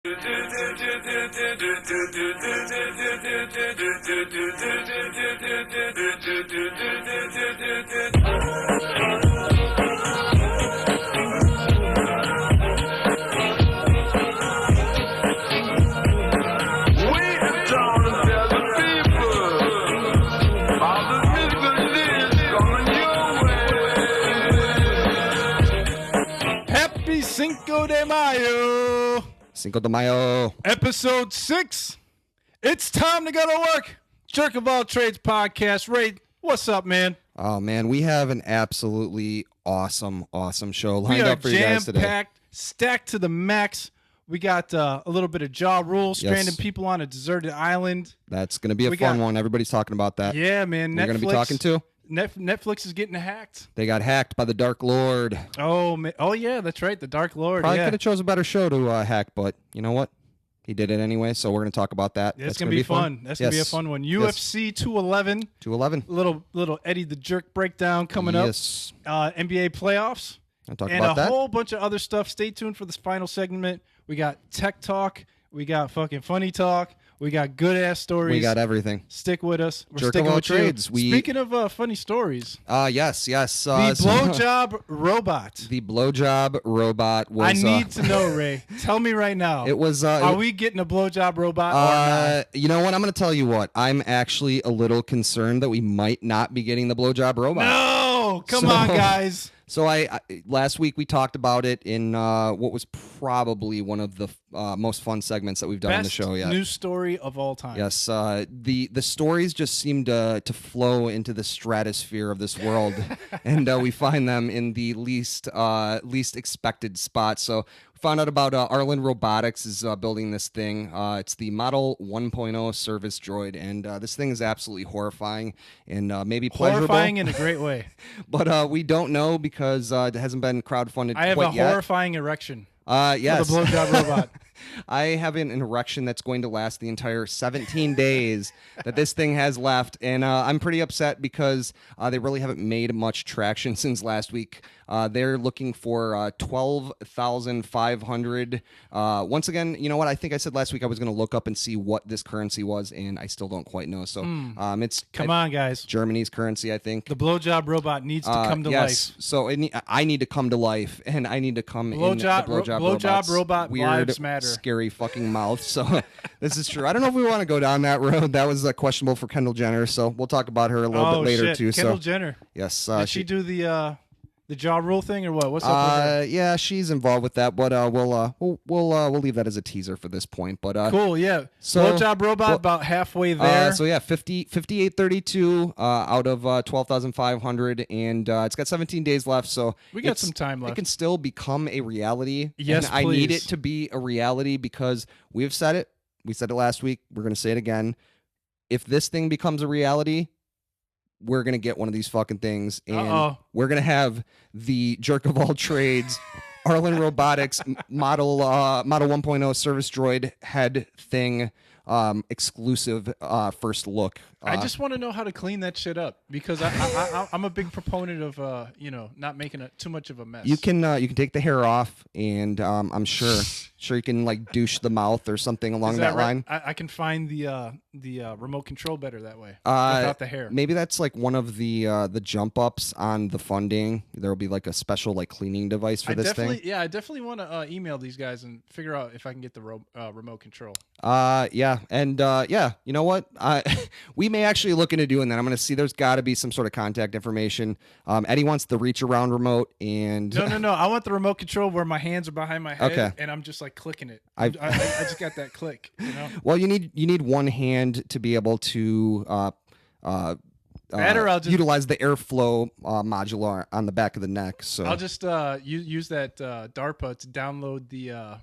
Happy Cinco de Mayo! Cinco de Mayo. Episode 6. It's time to go to work. JerkOfAllTradesPodcast. Ray, what's up, man? Oh, man, we have an absolutely awesome show lined up for you guys today. We are jam-packed, stacked to the max. We got a little bit of jaw rule, stranding people on a deserted island. That's going to be a fun one. Everybody's talking about that. Yeah, man. We're going to be talking too. Netflix is getting hacked. They got hacked by the Dark Lord. Oh, man. Oh, yeah, that's right. The Dark Lord. Probably could have chose a better show to hack, but you know what? He did it anyway, so we're going to talk about that. That's going to be fun. That's going to be a fun one. UFC 211. 211. Little Eddie the Jerk breakdown coming up. NBA playoffs. I'll talk about that. And a whole bunch of other stuff. Stay tuned for this final segment. We got tech talk. We got fucking funny talk. We got good-ass stories. We got everything. Stick with us. We're Jerk sticking of all with trades. you. Speaking of funny stories. Yes. The blowjob robot. The blowjob robot was... I need to know, Ray. Tell me right now. It was... Are we getting a blowjob robot or not? You know what? I'm going to tell you what. I'm actually a little concerned that we might not be getting the blowjob robot. No! Come on, guys. So I last week we talked about it in what was probably one of the most fun segments that we've done on the show yet. News story of all time. Yes, the stories just seem to flow into the stratosphere of this world, and we find them in the least expected spots. So we found out about Arlen Robotics is building this thing. It's the Model 1.0 service droid, and this thing is absolutely horrifying and maybe pleasurable. Horrifying in a great way. But we don't know because it hasn't been crowdfunded I have quite yet. horrifying erection. Yes. For the blowjob robot. I have an erection that's going to last the entire 17 days that this thing has left, and I'm pretty upset because they really haven't made much traction since last week. They're looking for 12,500. Once again, you know what? I think I said last week I was going to look up and see what this currency was, and I still don't quite know. So it's come on, guys. Germany's currency, I think. The blowjob robot needs to come to life. So I need to come to life, and I need to come in the blowjob robot weird, lives matter. Scary fucking mouth. So this is true. I don't know if we want to go down that road. That was questionable for Kendall Jenner. So we'll talk about her a little bit later too. Kendall Jenner. Yes. Did she do the jaw rule thing or what? What's up with her? Yeah, she's involved with that, but we'll leave that as a teaser for this point. But cool, yeah. So blowjob robot about halfway there. So yeah, 5832 out of 12,500, and it's got 17 days left. So we got some time left. It can still become a reality. Yes, and I need it to be a reality because we've said it. We said it last week. We're going to say it again. If this thing becomes a reality, we're going to get one of these fucking things, and we're going to have the Jerk of all trades, Arlen Robotics model 1.0 service droid head thing, exclusive first look. I just want to know how to clean that shit up because I'm a big proponent of not making it too much of a mess. You can take the hair off, and I'm sure you can like douche the mouth or something along that line. I can find the remote control better that way without the hair. Maybe that's like one of the jump ups on the funding. There will be like a special like cleaning device for this thing. Yeah, I definitely want to email these guys and figure out if I can get the remote control. Yeah, and you know what? We may actually look into doing that. I'm going to see. There's got to be some sort of contact information. Eddie wants the reach around remote, and no. I want the remote control where my hands are behind my head, and I'm just like clicking it. I just got that click. You know. Well, you need one hand to be able to utilize the airflow modular on the back of the neck. So I'll just use that DARPA to download the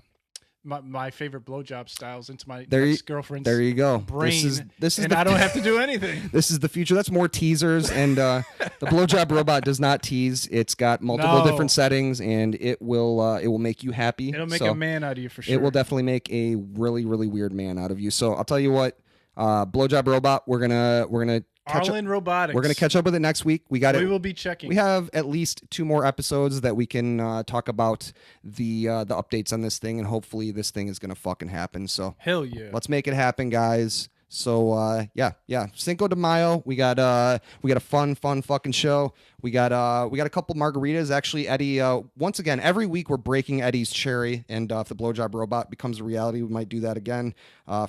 my favorite blowjob styles into my ex-girlfriend's there you go. brain. This is and I don't have to do anything. This is the future. That's more teasers, and the blowjob robot does not tease. It's got multiple different settings, and it will make you happy. It'll make a man out of you for sure. It will definitely make a really, really weird man out of you. So I'll tell you what, blowjob robot, we're gonna Arlen Robotics. We're gonna catch up with it next week. We will be checking. We have at least 2 more episodes that we can talk about the updates on this thing, and hopefully this thing is gonna fucking happen. So hell yeah, let's make it happen, guys. So yeah. Cinco de Mayo. We got a fun fucking show. We got a couple margaritas. Actually, Eddie. Once again, every week we're breaking Eddie's cherry, and if the blowjob robot becomes a reality, we might do that again.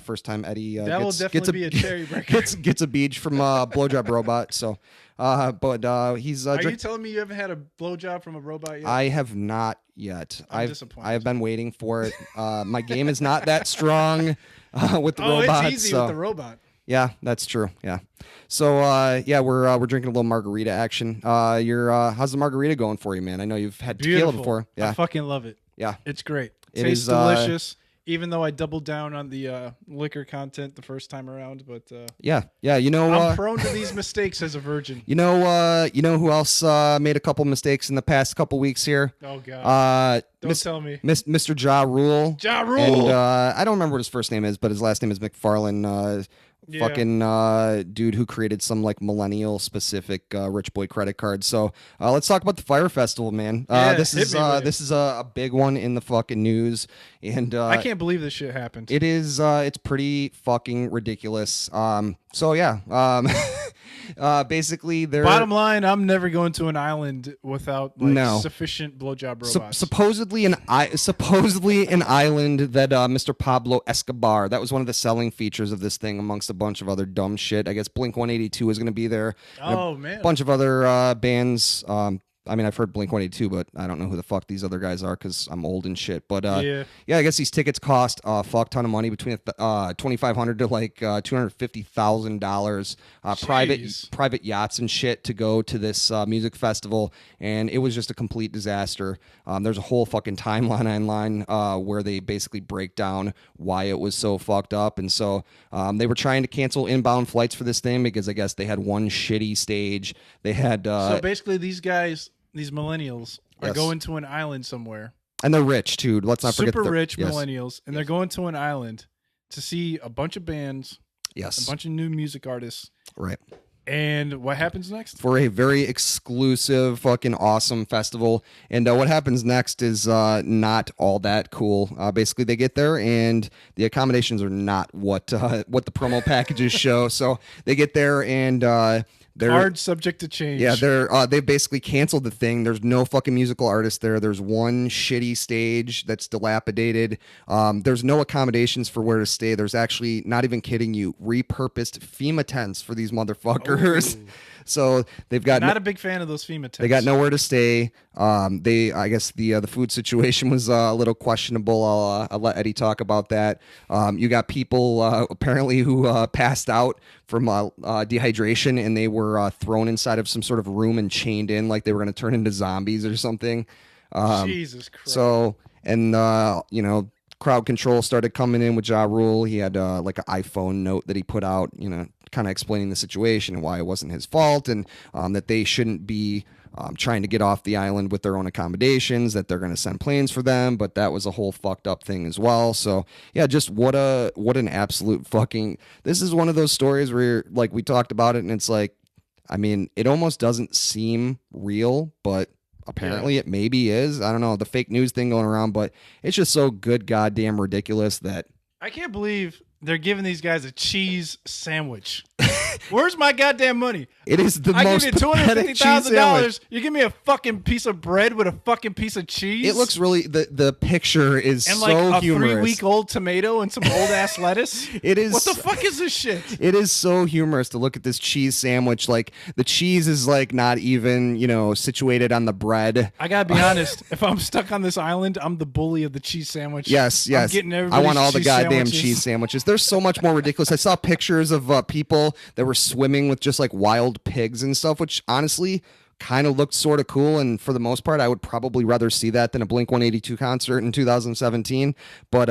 First time Eddie that will definitely be a cherry breaker. gets a beach from blowjob robot. So, but he's. Are you telling me you haven't had a blowjob from a robot yet? I have not yet. I'm disappointed. I have been waiting for it. My game is not that strong. With the robot. It's easy with the robot. Yeah, that's true. Yeah. So we're drinking a little margarita action. How's the margarita going for you, man? I know you've had tequila before. Yeah. I fucking love it. Yeah. It's great. Tastes delicious. Even though I doubled down on the liquor content the first time around, but yeah, you know, I'm prone to these mistakes as a virgin. You know who else made a couple mistakes in the past couple weeks here? Oh god, don't tell me, Mr. Ja Rule. Ja Rule, and I don't remember what his first name is, but his last name is McFarlane. Yeah. Fucking dude who created some like millennial specific rich boy credit card. So let's talk about the Fyre Festival, man. This is a big one in the fucking news, and I can't believe this shit happened. It is it's pretty fucking ridiculous. So yeah, basically, bottom line, I'm never going to an island without sufficient blowjob robots. Supposedly an island that Mr. Pablo Escobar. That was one of the selling features of this thing, amongst a bunch of other dumb shit. I guess Blink-182 is going to be there. Oh man, a bunch of other bands. I mean, I've heard Blink-182, but I don't know who the fuck these other guys are because I'm old and shit. But yeah, I guess these tickets cost a fuck ton of money, between $2,500 to like $250,000. Private yachts and shit to go to this music festival, and it was just a complete disaster. There's a whole fucking timeline online where they basically break down why it was so fucked up, and so they were trying to cancel inbound flights for this thing because I guess they had one shitty stage. They had so basically these guys. These millennials are going to an island somewhere. And they're rich, too. Let's not forget. Super rich millennials. And they're going to an island to see a bunch of bands. Yes. A bunch of new music artists. Right. And what happens next? For a very exclusive, fucking awesome festival. And what happens next is not all that cool. Basically, they get there, and the accommodations are not what the promo packages show. So they get there, and... they're hard subject to change. Yeah, they basically canceled the thing. There's no fucking musical artist there. There's one shitty stage that's dilapidated. There's no accommodations for where to stay. There's actually, not even kidding you, repurposed FEMA tents for these motherfuckers. Ooh. So they've got not a big fan of those FEMA tents. They got nowhere to stay. I guess the food situation was a little questionable. I'll let Eddie talk about that. You got people apparently who passed out from dehydration, and they were thrown inside of some sort of room and chained in like they were going to turn into zombies or something. Jesus Christ. So, and crowd control started coming in with Ja Rule. He had like an iPhone note that he put out, kind of explaining the situation and why it wasn't his fault, and that they shouldn't be trying to get off the island with their own accommodations, that they're going to send planes for them, but that was a whole fucked up thing as well. So yeah, just what an absolute fucking, this is one of those stories where like we talked about it and it's like, I mean, it almost doesn't seem real, but apparently it maybe is. I don't know, the fake news thing going around, but it's just so good goddamn ridiculous that I can't believe they're giving these guys a cheese sandwich. Where's my goddamn money? It is the most give you $250,000. You give me a fucking piece of bread with a fucking piece of cheese. It looks really, the picture is and so like a humorous. 3-week-old tomato and some old ass lettuce. It is. What the fuck is this shit? It is so humorous to look at this cheese sandwich. Like the cheese is like not even situated on the bread. I gotta be honest. If I'm stuck on this island, I'm the bully of the cheese sandwich. Yes. I'm getting I want all the goddamn sandwiches. cheese sandwiches. There's so much more ridiculous. I saw pictures of people that were swimming with just like wild pigs and stuff, which honestly kind of looked sort of cool. And for the most part, I would probably rather see that than a Blink-182 concert in 2017. But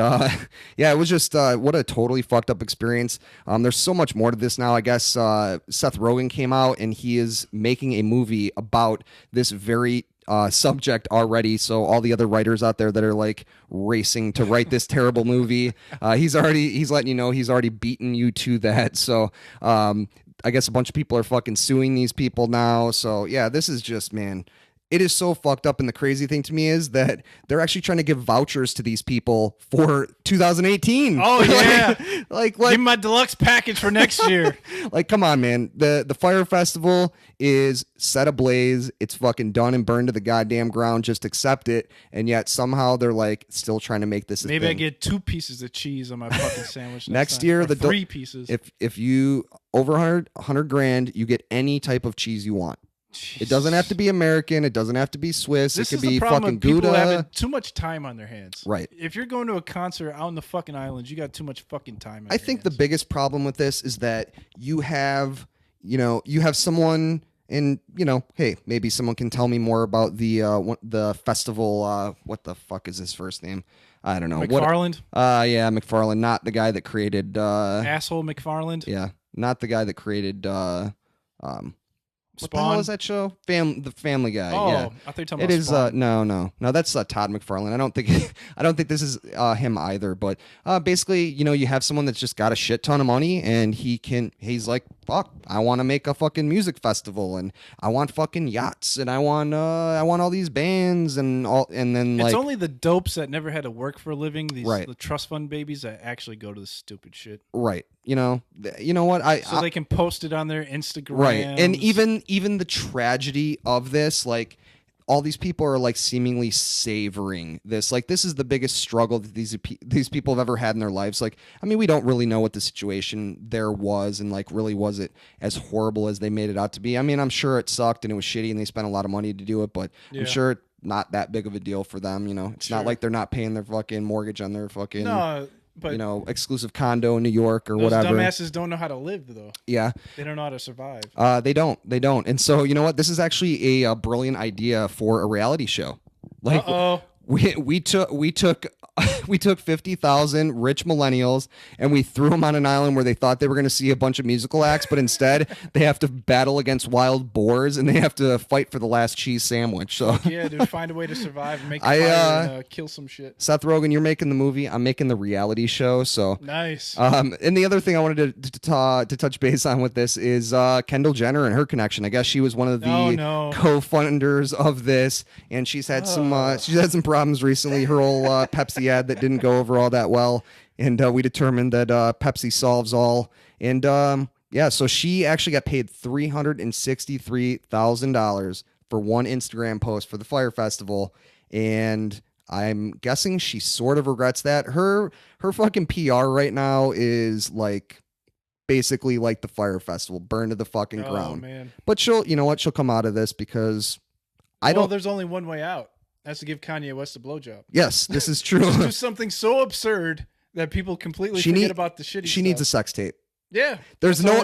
yeah, it was just what a totally fucked up experience. There's so much more to this now. I guess Seth Rogen came out and he is making a movie about this very subject already. So all the other writers out there that are like racing to write this terrible movie, he's letting you know he's already beaten you to that. So I guess a bunch of people are fucking suing these people now. So yeah, this is just, man, it is so fucked up. And the crazy thing to me is that they're actually trying to give vouchers to these people for 2018. Oh yeah. like give me my deluxe package for next year. Like, come on, man. The Fyre Festival is set ablaze. It's fucking done and burned to the goddamn ground. Just accept it. And yet somehow they're like still trying to make this a Maybe thing. I get 2 pieces of cheese on my fucking sandwich next year. Or 3 pieces. If you over 100 grand, you get any type of cheese you want. Jeez. It doesn't have to be American. It doesn't have to be Swiss. This it could is be the problem fucking with people Gouda. having too much time on their hands. Right. If you're going to a concert out in the fucking islands, you got too much fucking time. I think the biggest problem with this is that you have someone, and hey, maybe someone can tell me more about the festival. What the fuck is his first name? I don't know. McFarland? Yeah, McFarland, not the guy that created Asshole McFarland? Yeah, not the guy that created what the hell is that show? The Family Guy. Oh, yeah. I thought you were talking It about is Spawn. no. That's Todd McFarlane. I don't think this is him either. But basically, you have someone that's just got a shit ton of money, and he's like, fuck, I want to make a fucking music festival, and I want fucking yachts, and I want all these bands, and then it's only the dopes that never had to work for a living. Right. The trust fund babies that actually go to this stupid shit. Right. You know what? They can post it on their Instagram. Right. And even the tragedy of this, like, all these people are like seemingly savoring this. Like, this is the biggest struggle that these people have ever had in their lives. Like, I mean, we don't really know what the situation there was, and like, really was it as horrible as they made it out to be? I mean, I'm sure it sucked and it was shitty and they spent a lot of money to do it, but yeah. I'm sure it's not that big of a deal for them. It's not like they're not paying their fucking mortgage on their fucking but exclusive condo in New York or those whatever. Dumbasses don't know how to live, though. Yeah, they don't know how to survive. They don't. And so, you know what? This is actually a brilliant idea for a reality show. Like, we took 50,000 rich millennials and we threw them on an island where they thought they were going to see a bunch of musical acts, but instead they have to battle against wild boars and they have to fight for the last cheese sandwich. So yeah, dude, find a way to survive and make fire and kill some shit. Seth Rogen, you're making the movie. I'm making the reality show. So nice. And the other thing I wanted to touch base on with this is Kendall Jenner and her connection. I guess she was one of the co-funders of this, and she's had some problems recently. Her old Pepsi ad that didn't go over all that well, and we determined that Pepsi solves all. And so she actually got paid $363,000 for one Instagram post for the Fyre Festival, and I'm guessing she sort of regrets that. Her fucking PR right now is like basically like the Fyre Festival, burned to the fucking ground. Man. But she'll come out of this because there's only one way out. That's to give Kanye West a blowjob. Yes, this is true. Just do something so absurd that people completely forget about the shitty She needs a sex tape. Yeah. There's no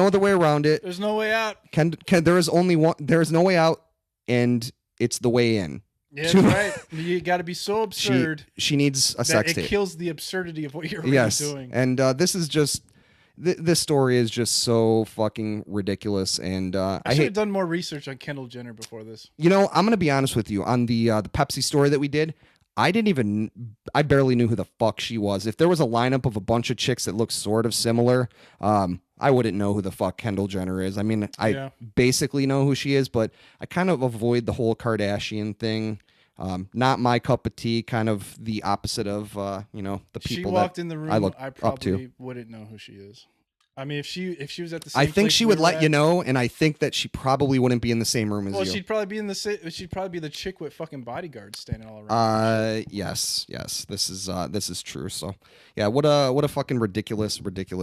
other way around it. There's no way out. There is only one. There is no way out, and it's the way in. Yeah, that's right. You got to be so absurd. She needs a sex tape. It kills the absurdity of what you're really doing. And this is just. This story is just so fucking ridiculous, and I should have done more research on Kendall Jenner before this. I'm gonna be honest with you on the Pepsi story that we did. I barely knew who the fuck she was. If there was a lineup of a bunch of chicks that looked sort of similar, I wouldn't know who the fuck Kendall Jenner is. I mean, I basically know who she is, but I kind of avoid the whole Kardashian thing. Not my cup of tea, kind of the opposite of, the people she walked in the room, I look I up to. probably wouldn't know who she is. I mean, if she was at the same I think place she would let you know, and I think that she probably wouldn't be in the same room as you. Well, she'd probably be the chick with fucking bodyguards standing all around. Yes. This is true. So, yeah, what a fucking ridiculous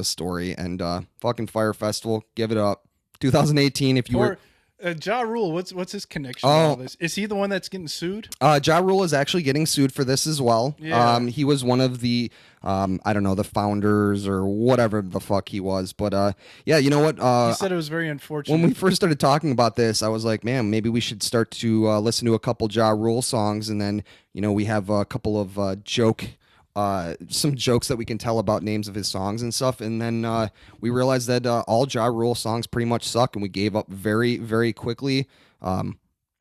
story. And fucking Fyre Festival, give it up. 2018, if you were Ja Rule, what's his connection to all this? Is he the one that's getting sued? Ja Rule is actually getting sued for this as well. Yeah. He was one of the I don't know, the founders or whatever the fuck he was. But yeah, you know what? He said it was very unfortunate. When we first started talking about this, I was like, man, maybe we should start to listen to a couple Ja Rule songs, and then we have a couple of some jokes that we can tell about names of his songs and stuff, and then we realized that all Ja Rule songs pretty much suck, and we gave up very, very quickly.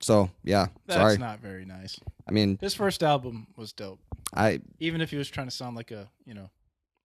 So yeah, that's not very nice. I mean, his first album was dope. Even if he was trying to sound like a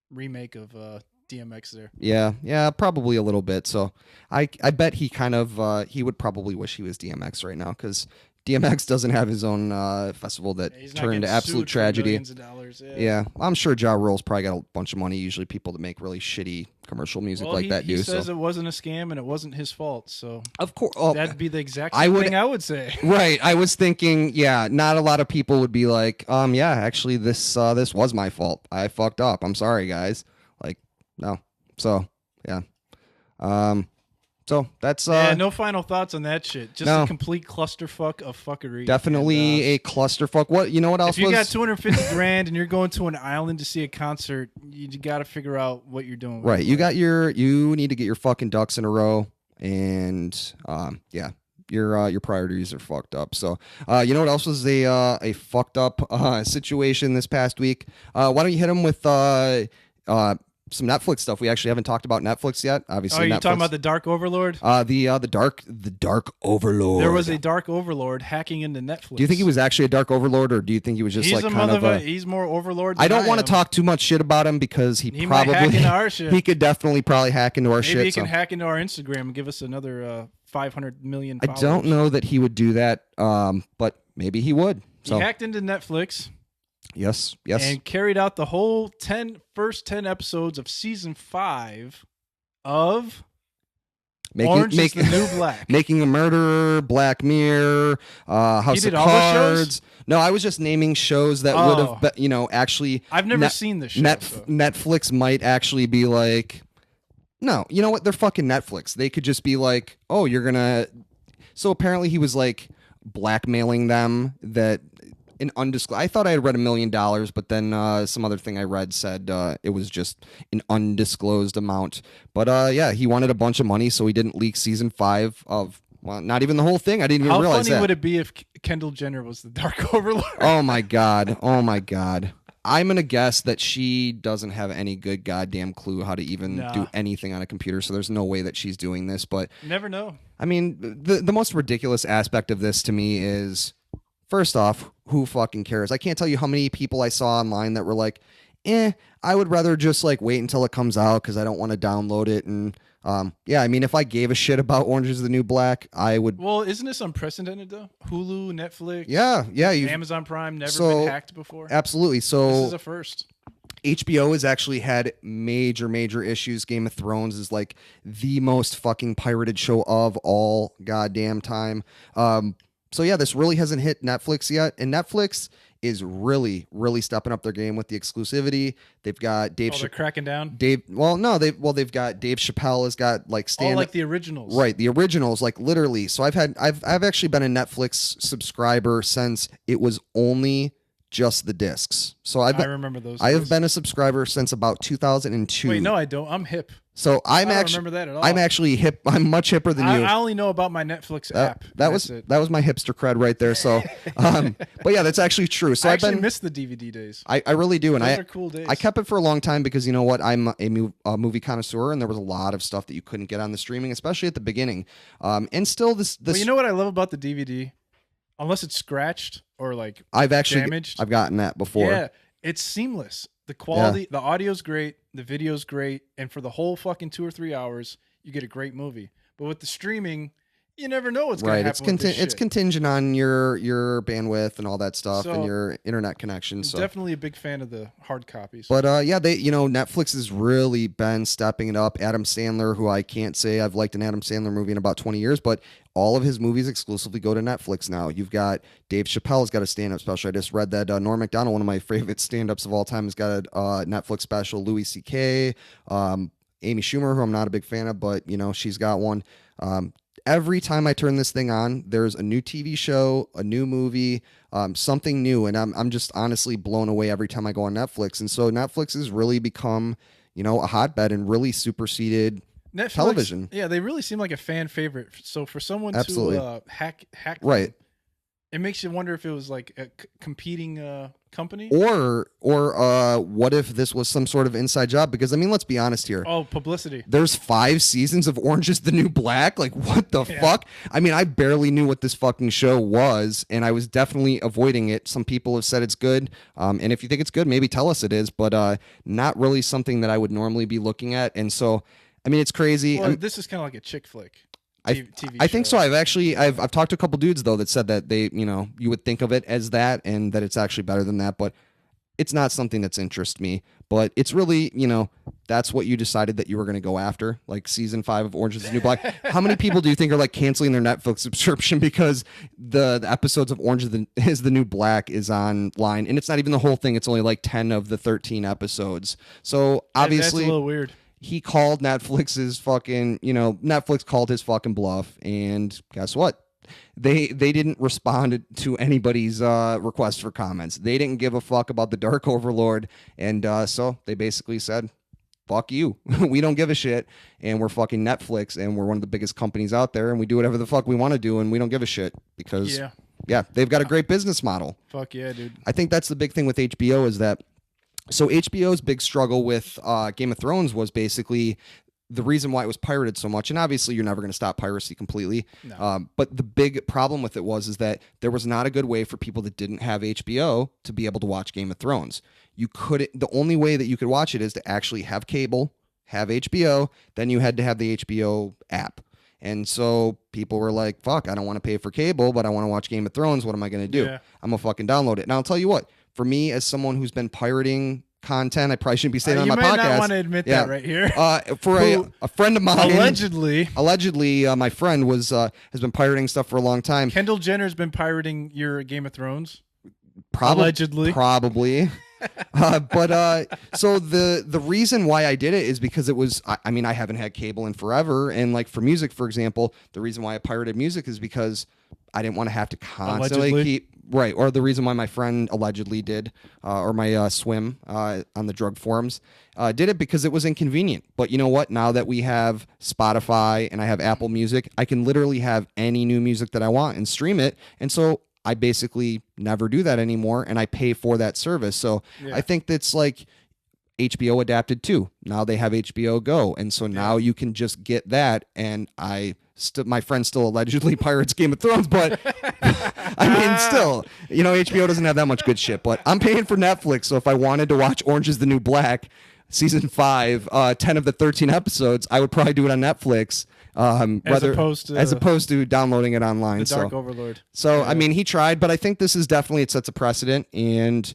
remake of DMX there. Yeah, probably a little bit. So I bet he kind of he would probably wish he was DMX right now because DMX doesn't have his own festival that turned to absolute tragedy. Millions of dollars. Yeah, I'm sure Ja Rule's probably got a bunch of money. Usually, people that make really shitty commercial music that do. He says it wasn't a scam and it wasn't his fault. So of course, that'd be the exact same thing I would say. Right. I was thinking, not a lot of people would be like, yeah, actually, this was my fault. I fucked up. I'm sorry, guys. Like, no. So yeah. So that's no final thoughts on that shit. Just a complete clusterfuck of fuckery. Definitely a clusterfuck. What else? If you got $250,000 and you're going to an island to see a concert, you got to figure out what you're doing. Right. You need to get your fucking ducks in a row, and your priorities are fucked up. So you know what else was a fucked up situation this past week? Why don't you hit them with some Netflix stuff. We actually haven't talked about Netflix yet. Obviously, you're talking about the Dark Overlord? The Dark Overlord. There was a Dark Overlord hacking into Netflix. Do you think he was actually a Dark Overlord, or do you think he was just he's more Overlord than I don't want to talk too much shit about him because he probably might hack into our shit. He could definitely probably hack into our shit. Maybe he can hack into our Instagram and give us another 500 million followers. I don't know that he would do that, but maybe he would. So. He hacked into Netflix. Yes. And carried out the whole first 10 episodes of season 5 of Orange is the New Black. Making a Murderer, Black Mirror, House of Cards. No, I was just naming shows that would have been, actually. I've never seen this show. Netflix might actually be like, no, you know what? They're fucking Netflix. They could just be like, oh, you're going to. So apparently he was like blackmailing them that. I thought I had read $1 million, but then some other thing I read said it was just an undisclosed amount. But he wanted a bunch of money, so he didn't leak season 5 of. Well, not even the whole thing. I didn't even realize that. How funny would it be if Kendall Jenner was the Dark Overlord? Oh my god! I'm gonna guess that she doesn't have any good goddamn clue how to even do anything on a computer. So there's no way that she's doing this. But never know. I mean, the most ridiculous aspect of this to me is. First off, who fucking cares? I can't tell you how many people I saw online that were like, I would rather just like wait until it comes out because I don't want to download it. And I mean, if I gave a shit about Orange is the New Black, I would. Well, isn't this unprecedented though? Hulu, Netflix, Amazon Prime, never been hacked before. Absolutely. So this is a first. HBO has actually had major issues. Game of Thrones is like the most fucking pirated show of all goddamn time. So this really hasn't hit Netflix yet, and Netflix is really stepping up their game with the exclusivity. They've got Dave. They're cracking down. They've got Dave Chappelle has got like like the originals, right? The originals, like literally. So I've actually been a Netflix subscriber since it was only just the discs. So I remember those. I have been a subscriber since about 2002. Wait, no, I don't. I'm hip. So I don't remember that at all. I'm actually hip. I'm much hipper than you. I only know about my Netflix app. That was my hipster cred right there. So, but yeah, that's actually true. So I missed the DVD days. I really do, and those are cool days. I kept it for a long time because you know what? I'm a movie connoisseur, and there was a lot of stuff that you couldn't get on the streaming, especially at the beginning. And still, this. Well, you know what I love about the DVD? Unless it's scratched or like damaged. I've gotten that before. Yeah, it's seamless. The quality, the audio's great, the video's great, and for the whole fucking 2 or 3 hours, you get a great movie. But with the streaming, you never know what's going to happen. It's contingent on your bandwidth and all that stuff and your internet connection. So definitely a big fan of the hard copies. But Netflix has really been stepping it up. Adam Sandler, who I can't say I've liked an Adam Sandler movie in about 20 years, but all of his movies exclusively go to Netflix now. You've got Dave Chappelle's got a stand-up special. I just read that Norm Macdonald, one of my favorite stand-ups of all time, has got a Netflix special. Louis C.K., Amy Schumer, who I'm not a big fan of, but she's got one. Every time I turn this thing on, there's a new TV show, a new movie, something new, and I'm just honestly blown away every time I go on Netflix. And so Netflix has really become, a hotbed and really superseded Netflix, television. Yeah, they really seem like a fan favorite. So for someone to hack right, them, it makes you wonder if it was like a competing company? Or what if this was some sort of inside job? Because, I mean, let's be honest here. Oh, publicity. There's 5 seasons of Orange is the New Black. Like, what the fuck? I mean, I barely knew what this fucking show was, and I was definitely avoiding it. Some people have said it's good. And if you think it's good, maybe tell us it is. But not really something that I would normally be looking at. And so, I mean, it's crazy. Well, this is kind of like a chick flick. I think so. I've talked to a couple dudes though that said that they, you would think of it as that and that it's actually better than that, but it's not something that's interests me. But it's really, that's what you decided that you were going to go after, like season 5 of Orange is the New Black. How many people do you think are like canceling their Netflix subscription because the episodes of Orange is the New Black is online, and it's not even the whole thing. It's only like 10 of the 13 episodes. So obviously, that's a little weird. He called Netflix's fucking, Netflix called his fucking bluff, and guess what? They didn't respond to anybody's request for comments. They didn't give a fuck about the Dark Overlord, and so they basically said, fuck you. We don't give a shit, and we're fucking Netflix, and we're one of the biggest companies out there, and we do whatever the fuck we want to do, and we don't give a shit because, they've got a great business model. Fuck yeah, dude. I think that's the big thing with HBO is that, so HBO's big struggle with Game of Thrones was basically the reason why it was pirated so much. And obviously you're never going to stop piracy completely. No. But the big problem with it was that there was not a good way for people that didn't have HBO to be able to watch Game of Thrones. The only way that you could watch it is to actually have cable, have HBO, then you had to have the HBO app. And so people were like, fuck, I don't want to pay for cable, but I want to watch Game of Thrones. What am I going to do? Yeah. I'm going to fucking download it. And I'll tell you what, for me, as someone who's been pirating content, I probably shouldn't be saying on my podcast. You might not want to admit that right here. For a friend of mine, allegedly, my friend has been pirating stuff for a long time. Kendall Jenner's been pirating your Game of Thrones. Allegedly, probably. So the reason why I did it is because it was, I mean, I haven't had cable in forever, and like for music, for example, the reason why I pirated music is because I didn't want to have to constantly keep. Right, or the reason why my friend allegedly did, or my swim on the drug forums, did it because it was inconvenient. But you know what? Now that we have Spotify and I have Apple Music, I can literally have any new music that I want and stream it. And so I basically never do that anymore, and I pay for that service. So I think that's like HBO adapted too. Now they have HBO Go, and so now you can just get that. And my friend still allegedly pirates Game of Thrones, but I mean, still, HBO doesn't have that much good shit. But I'm paying for Netflix, so if I wanted to watch Orange is the New Black, season 5, 10 of the 13 episodes, I would probably do it on Netflix. As opposed to downloading it online. The Dark Overlord. So, I mean, he tried, but I think this is definitely, it sets a precedent. And,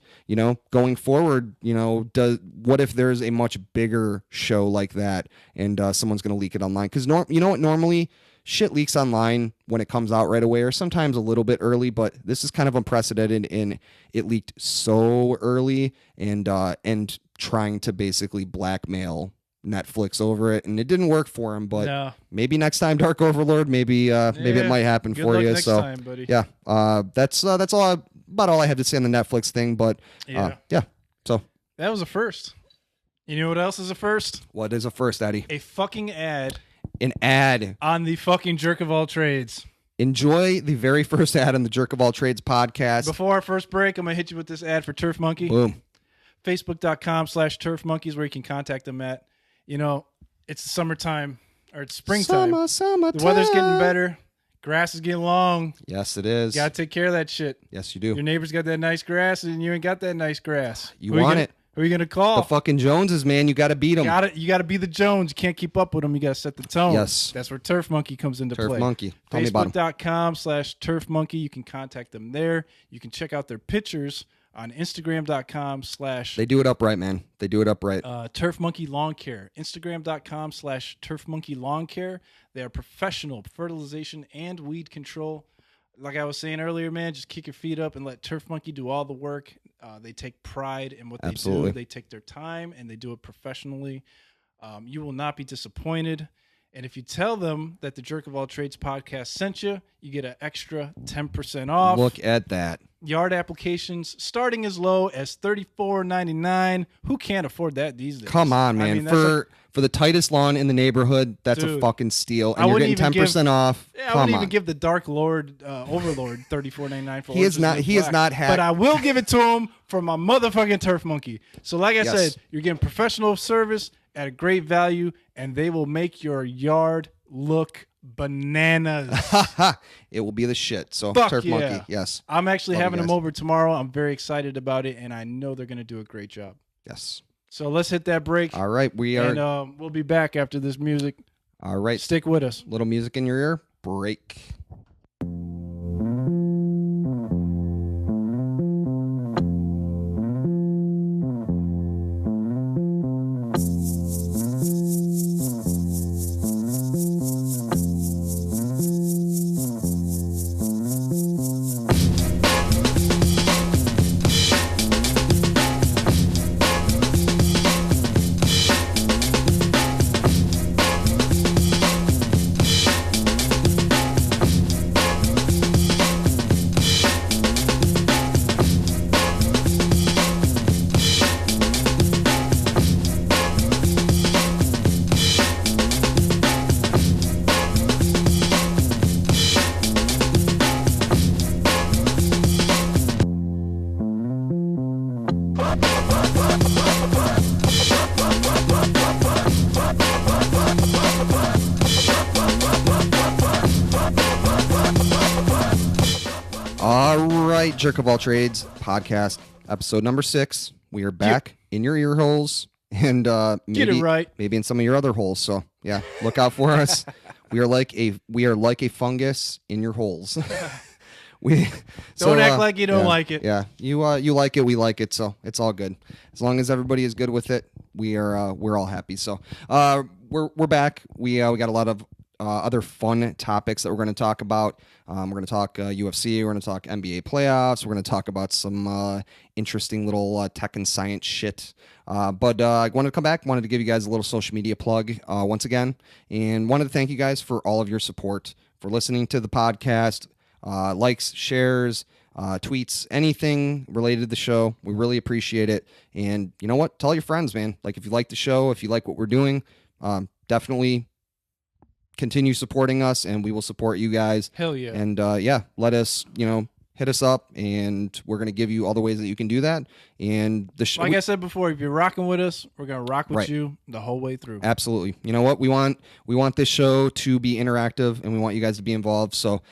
going forward, what if there's a much bigger show like that and someone's going to leak it online? Because, you know what, normally shit leaks online when it comes out right away or sometimes a little bit early, but this is kind of unprecedented, and it leaked so early and trying to basically blackmail Netflix over it, and it didn't work for him. But maybe next time, Dark Overlord, maybe it might happen for you. Next time, buddy. That's about all I have to say on the Netflix thing. But so that was a first. You know what else is a first? What is a first, Eddie? A fucking ad. An ad on the fucking Jerk of All Trades. Enjoy the very first ad on the Jerk of All Trades podcast. Before our first break, I'm gonna hit you with this ad for Turf Monkey. Boom. Facebook.com/Turf Monkeys, where you can contact them at. It's the summertime, or it's springtime. Summertime. The weather's getting better. Grass is getting long. Yes, it is. You gotta take care of that shit. Yes, you do. Your neighbor's got that nice grass, and you ain't got that nice grass. You want it. Who are you gonna call? The fucking Joneses, man. You gotta beat them. You gotta be the Jones. You can't keep up with them. You gotta set the tone. Yes. That's where Turf Monkey comes into play. Turf Monkey. Tell me about them. Facebook.com/Turf Monkey. You can contact them there. You can check out their pictures on Instagram.com/ They do it upright, man. They do it upright. Turf Monkey Lawn Care. Instagram.com/Turf Monkey Lawn Care. They are professional fertilization and weed control. Like I was saying earlier, man, just kick your feet up and let Turf Monkey do all the work. They take pride in what they do. They take their time and they do it professionally. You will not be disappointed. And if you tell them that the Jerk of All Trades podcast sent you, you get an extra 10% off. Look at that. Yard applications starting as low as $34.99. Who can't afford that these days? Come on, man. I mean, for the tightest lawn in the neighborhood, that's a fucking steal. And you're getting 10% off. I wouldn't even give the Dark Lord Overlord $34.99 for He is not but I will give it to him for my motherfucking Turf Monkey. So like I said, you're getting professional service at a great value, and they will make your yard look bananas. It will be the shit. So Turf Monkey, yes. I'm actually having them over tomorrow. I'm very excited about it, and I know they're going to do a great job. Yes. So let's hit that break. All right, and we'll be back after this music. All right. Stick with us. Little music in your ear. Break. Jerk of All Trades Podcast, episode number 6. We are back in your ear holes and maybe in some of your other holes. So yeah, look out for us. We are like a fungus in your holes. Don't act like you don't like it. Yeah, you like it, we like it, so it's all good. As long as everybody is good with it, we're all happy. So we're back. We got a lot of other fun topics that we're going to talk about. We're going to talk UFC. We're going to talk NBA playoffs. We're going to talk about some interesting little tech and science shit. But I wanted to come back. Wanted to give you guys a little social media plug once again. And wanted to thank you guys for all of your support, for listening to the podcast, likes, shares, tweets, anything related to the show. We really appreciate it. And you know what? Tell your friends, man. Like, if you like the show, if you like what we're doing, definitely continue supporting us, and we will support you guys. Hell yeah. And let us, hit us up, and we're going to give you all the ways that you can do that. And I said before, if you're rocking with us, we're going to rock with you the whole way through. Absolutely. You know what? We want this show to be interactive, and we want you gues to be involved. So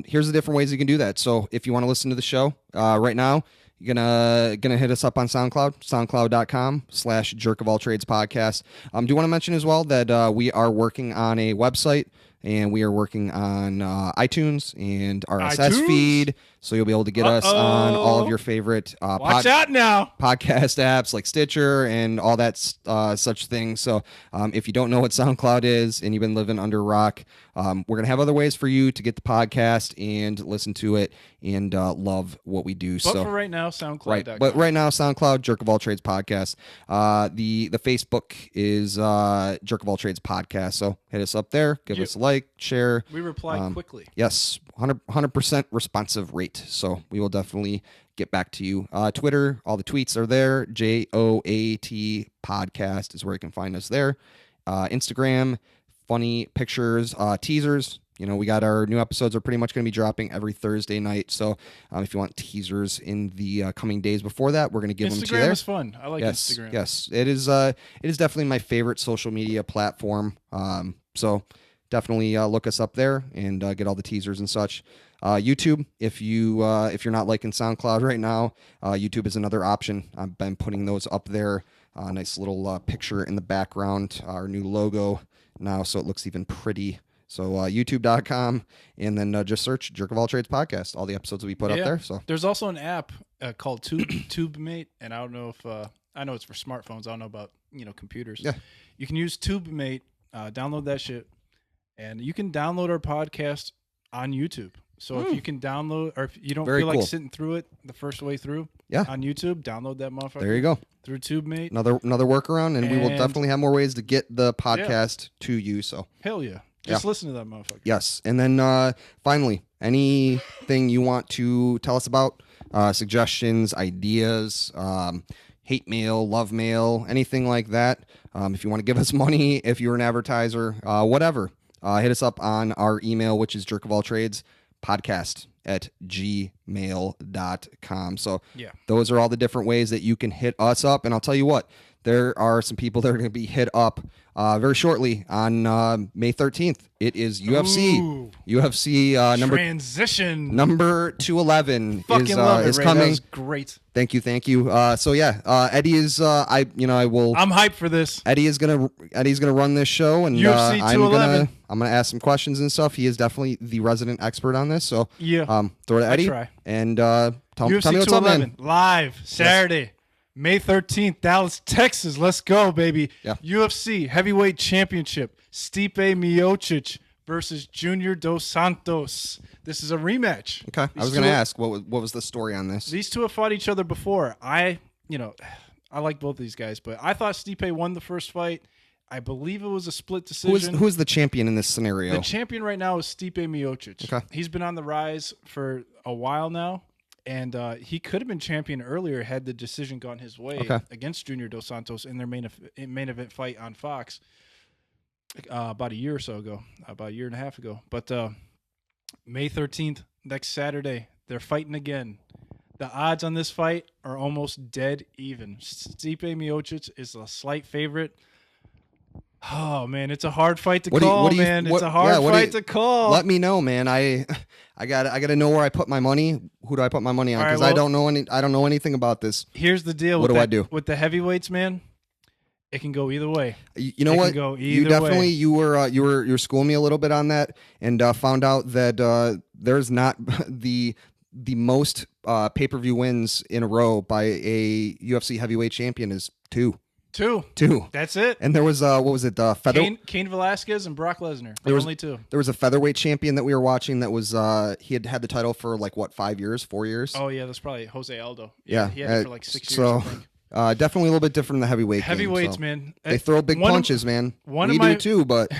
here's the different ways you can do that. So if you want to listen to the show right now, you're gonna hit us up on SoundCloud, soundcloud.com/JerkOfAllTradesPodcast. Do want to mention as well that we are working on a website, and we are working on iTunes and RSS feed, so you'll be able to get us on all of your favorite Watch out now. podcast apps like Stitcher and all that such things. So if you don't know what SoundCloud is and you've been living under a rock, we're going to have other ways for you to get the podcast and listen to it and love what we do. But for right now, SoundCloud. Right, but right now, SoundCloud, Jerk of All Trades Podcast. The Facebook is Jerk of All Trades Podcast. So hit us up there. Give us a like, share. We reply quickly. Yes, 100% responsive rate. So we will definitely get back to you. Twitter, all the tweets are there. JOAT Podcast is where you can find us there. Instagram, funny pictures, teasers. We got our new episodes are pretty much going to be dropping every Thursday night. So if you want teasers in the coming days before that, we're going to give them to you there. Instagram is fun. I like Instagram. Yes, it is. It is definitely my favorite social media platform. So definitely look us up there and get all the teasers and such. YouTube, if you're not liking SoundCloud right now, YouTube is another option. I've been putting those up there. Nice little picture in the background. Our new logo now, so it looks even pretty. So YouTube.com, and then just search Jerk of All Trades Podcast. All the episodes will be put up there. So there's also an app called TubeMate, and I don't know if I know it's for smartphones. I don't know about computers. Yeah, you can use TubeMate. Download that shit, and you can download our podcast on YouTube. So if you can download, or if you don't Very feel like cool. sitting through it the first way through Yeah. on YouTube, download that motherfucker. There you go. Through TubeMate. Another workaround, and we will And- definitely have more ways to get the podcast to you. So Hell yeah. Just listen to that motherfucker. yes, and then finally, anything you want to tell us about? Suggestions, ideas, hate mail, love mail, anything like that. If you want to give us money, if you're an advertiser, whatever, hit us up on our email, which is jerkofalltrades@gmail.com. So Yeah. those are all the different ways that you can hit us up. And I'll tell you what, there are some people that are going to be hit up very shortly on May 13th. It is UFC. Ooh. UFC Transition. number 211 Fucking love it, is Ray. coming. That was great. Thank you. So yeah, Eddie is I will. I'm hyped for this. Eddie's gonna run this show, and UFC 211. I'm gonna ask some questions and stuff. He is definitely the resident expert on this. So Yeah. throw it to Eddie try. and tell me UFC what's up, 211 man. live Saturday, May 13th, Dallas, Texas. Let's go, baby. Yeah. UFC Heavyweight Championship. Stipe Miocic versus Junior Dos Santos. This is a rematch. Okay, I was gonna ask what was the story on this. These two have fought each other before. I like both these guys, but I thought Stipe won the first fight. I believe it was a split decision. Who is the champion in this scenario? The champion right now is Stipe Miocic. Okay. He's been on the rise for a while now, and he could have been champion earlier had the decision gone his way against Junior Dos Santos in their main event fight on Fox about a year or so ago, about a year and a half ago. But May 13th, next Saturday, they're fighting again. The odds on this fight are almost dead even. Stipe Miocic is a slight favorite. Oh man, it's a hard fight to call, man. It's a hard fight to call. Let me know, man. I gotta know where I put my money. Who do I put my money on? Because I don't know anything about this. Here's the deal. What do I do with the heavyweights, man? It can go either way. You know what? You definitely you were schooling me a little bit on that, and found out that there's not the most pay-per-view wins in a row by a UFC heavyweight champion is two. That's it. And there was what was it? Cain Velasquez and Brock Lesnar. Only two. There was a featherweight champion that we were watching that was he had the title for like what 4 years. Oh yeah, that's probably Jose Aldo. Yeah, he had it for like 6 years. So I think. Definitely a little bit different than the heavyweight. Heavyweights, game, so. man. They throw big punches, man. We do too, but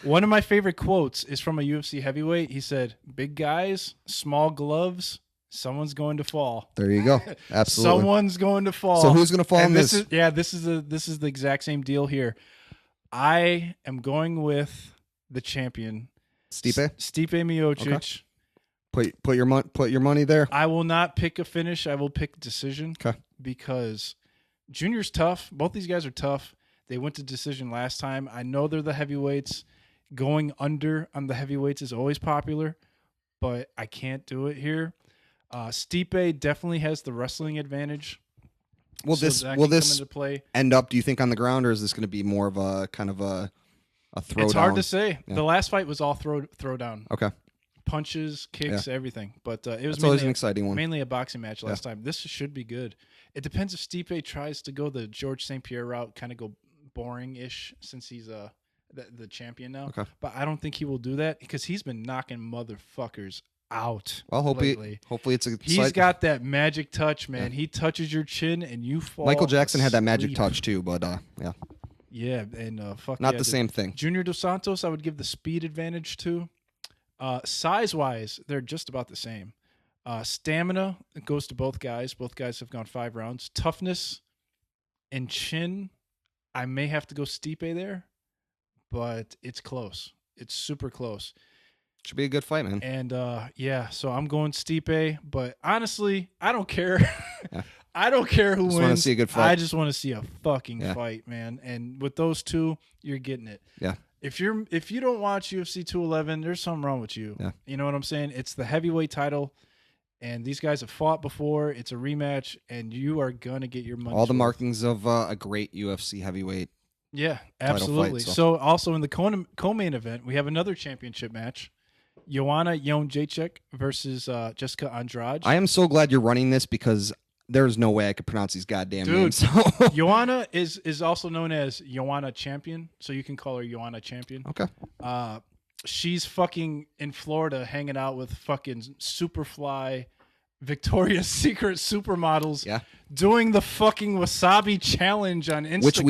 one of my favorite quotes is from a UFC heavyweight. He said, "Big guys, small gloves. Someone's going to fall." There you go. Absolutely. Someone's going to fall. So who's going to fall in this? This is the exact same deal here. I am going with the champion, Stipe Miocic. Okay. Put your money there. I will not pick a finish. I will pick decision. Okay. Because Junior's tough. Both these guys are tough. They went to decision last time. I know they're the heavyweights. Going under on the heavyweights is always popular, but I can't do it here. Stipe definitely has the wrestling advantage. Will this come into play? End up, do you think, on the ground, or is this going to be more of a kind of a throwdown? It's hard to say. Yeah. The last fight was all throwdown. Okay. Punches, kicks, everything. But it was always an exciting one. Mainly a boxing match last time. This should be good. It depends if Stipe tries to go the George St. Pierre route, kind of go boring-ish since he's the champion now. Okay. But I don't think he will do that because he's been knocking motherfuckers out. Well, hopefully it's a. He's got that magic touch, man. Yeah. He touches your chin and you fall. Michael Jackson had that magic touch too, but yeah. Yeah, and not the same thing. Junior Dos Santos, I would give the speed advantage to. Size-wise, they're just about the same. Stamina, it goes to both guys. Both guys have gone 5 rounds. Toughness and chin, I may have to go Stipe there, but it's close. It's super close. Should be a good fight, man. And so I'm going Stipe, but honestly, I don't care. Yeah. I don't care who wins. Want to see a good fight. I just want to see a fucking fight, man. And with those two, you're getting it. Yeah. If you don't watch UFC 211, there's something wrong with you. Yeah. You know what I'm saying? It's the heavyweight title, and these guys have fought before. It's a rematch, and you are gonna get your money. All the markings of a great UFC heavyweight. Yeah, absolutely. Fight, so also in the co-main event, we have another championship match. Joanna Jędrzejczyk versus Jessica Andrade. I am so glad you're running this because there's no way I could pronounce these goddamn names. Joanna is also known as Joanna Champion, so you can call her Joanna Champion. Okay. she's fucking in Florida hanging out with fucking Superfly, Victoria's Secret supermodels, doing the fucking wasabi challenge on Instagram, which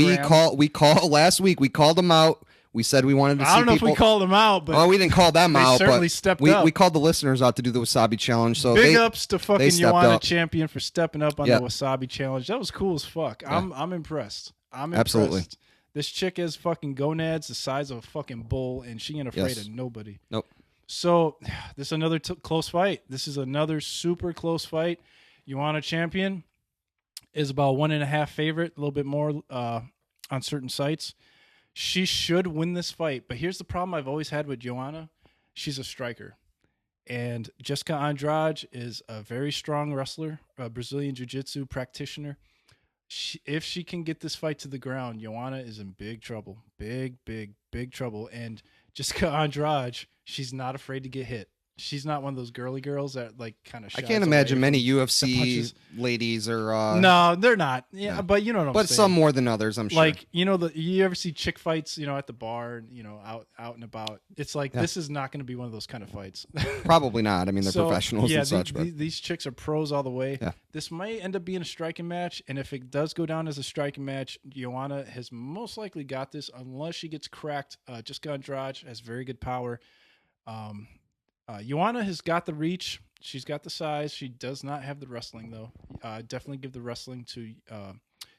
we call last week. We called them out. We said we wanted to see people. I don't know if we called them out, but we didn't call them out. Certainly but stepped up. We called the listeners out to do the wasabi challenge. So big ups to fucking Joanna Champion for stepping up on the wasabi challenge. That was cool as fuck. Yeah. I'm impressed. Absolutely. This chick has fucking gonads the size of a fucking bull, and she ain't afraid of nobody. Nope. So this is another close fight. This is another super close fight. Joanna Champion is about 1.5 favorite, a little bit more on certain sites. She should win this fight, but here's the problem I've always had with Joanna. She's a striker. And Jessica Andrade is a very strong wrestler, a Brazilian jiu-jitsu practitioner. If she can get this fight to the ground, Joanna is in big trouble. Big trouble. And Jessica Andrade, she's not afraid to get hit. She's not one of those girly girls that like kind of. I can't imagine many UFC ladies are. No, they're not. Yeah, but you know what I'm saying. But some more than others, I'm sure. Like you ever see chick fights, at the bar, out and about. It's like this is not going to be one of those kind of fights. Probably not. I mean, they're professionals and such. But these chicks are pros all the way. Yeah. This might end up being a striking match, and if it does go down as a striking match, Joanna has most likely got this, unless she gets cracked. Jessica Andrade has very good power. Joanna has got the reach. She's got the size. She does not have the wrestling, though. Definitely give the wrestling to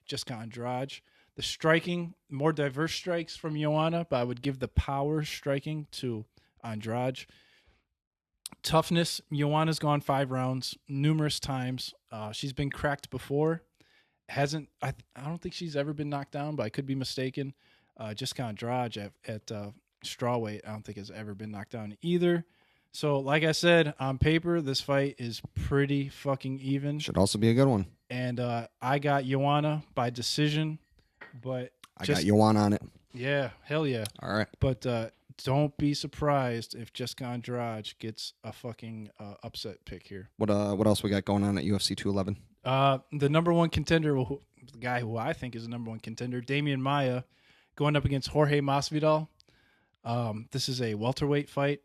Jessica Andrade. The striking, more diverse strikes from Joanna, but I would give the power striking to Andrade. Toughness, Joanna's gone 5 rounds numerous times. She's been cracked before. I don't think she's ever been knocked down, but I could be mistaken. Jessica Andrade at strawweight, I don't think has ever been knocked down either. So, like I said, on paper, this fight is pretty fucking even. Should also be a good one. And I got Joanna by decision, but I got Joanna on it. Yeah, hell yeah. All right. But don't be surprised if Jessica Andrade gets a fucking upset pick here. What else we got going on at UFC 211? The number one contender, the guy who I think is the number one contender, Damian Maia, going up against Jorge Masvidal. This is a welterweight fight.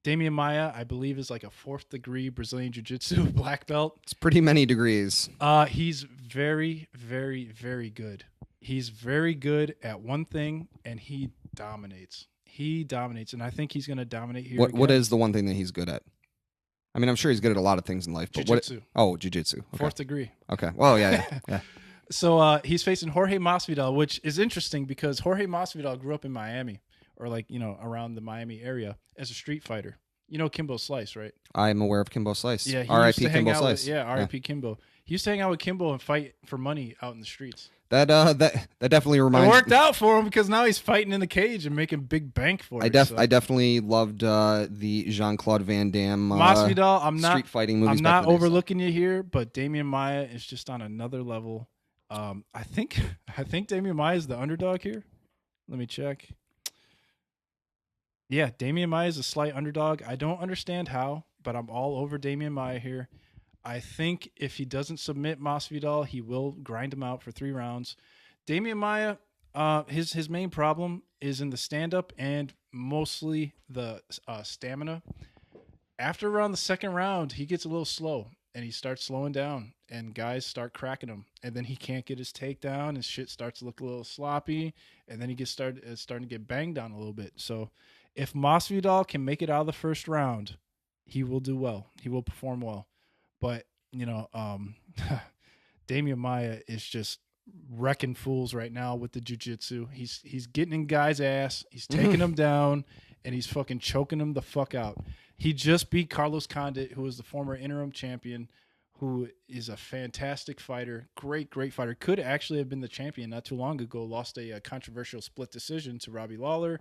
Damian Maia, I believe, is like a 4th degree Brazilian Jiu-Jitsu black belt. It's pretty many degrees. He's very, very, very good. He's very good at one thing, and he dominates. And I think he's going to dominate here. What is the one thing that he's good at? I mean, I'm sure he's good at a lot of things in life. But jiu-jitsu. Jiu-jitsu. Okay. 4th degree. Okay. Well, yeah. So he's facing Jorge Masvidal, which is interesting because Jorge Masvidal grew up in Miami, or around the Miami area as a street fighter. You know Kimbo Slice, right? I'm aware of Kimbo Slice. Yeah, R.I.P. Kimbo Slice. R.I.P. Kimbo. He used to hang out with Kimbo and fight for money out in the streets. That definitely reminds me. It worked out for him because now he's fighting in the cage and making big bank for it. I definitely loved the Jean-Claude Van Damme Masvidal. Street fighting movies. I'm not overlooking you here, but Damian Maia is just on another level. I think Damian Maia is the underdog here. Let me check. Yeah, Damian Maia is a slight underdog. I don't understand how, but I'm all over Damian Maia here. I think if he doesn't submit Masvidal, he will grind him out for 3 rounds. Damian Maia, his main problem is in the stand-up and mostly the stamina. After around the 2nd round, he gets a little slow, and he starts slowing down, and guys start cracking him. And then he can't get his takedown, and shit starts to look a little sloppy, and then he gets starting to get banged on a little bit. So if Masvidal can make it out of the 1st round, he will do well. He will perform well. But, Damian Maia is just wrecking fools right now with the jiu-jitsu. He's getting in guys' ass. He's taking them down, and he's fucking choking them the fuck out. He just beat Carlos Condit, who was the former interim champion, who is a fantastic fighter, great fighter. Could actually have been the champion not too long ago. Lost a controversial split decision to Robbie Lawler.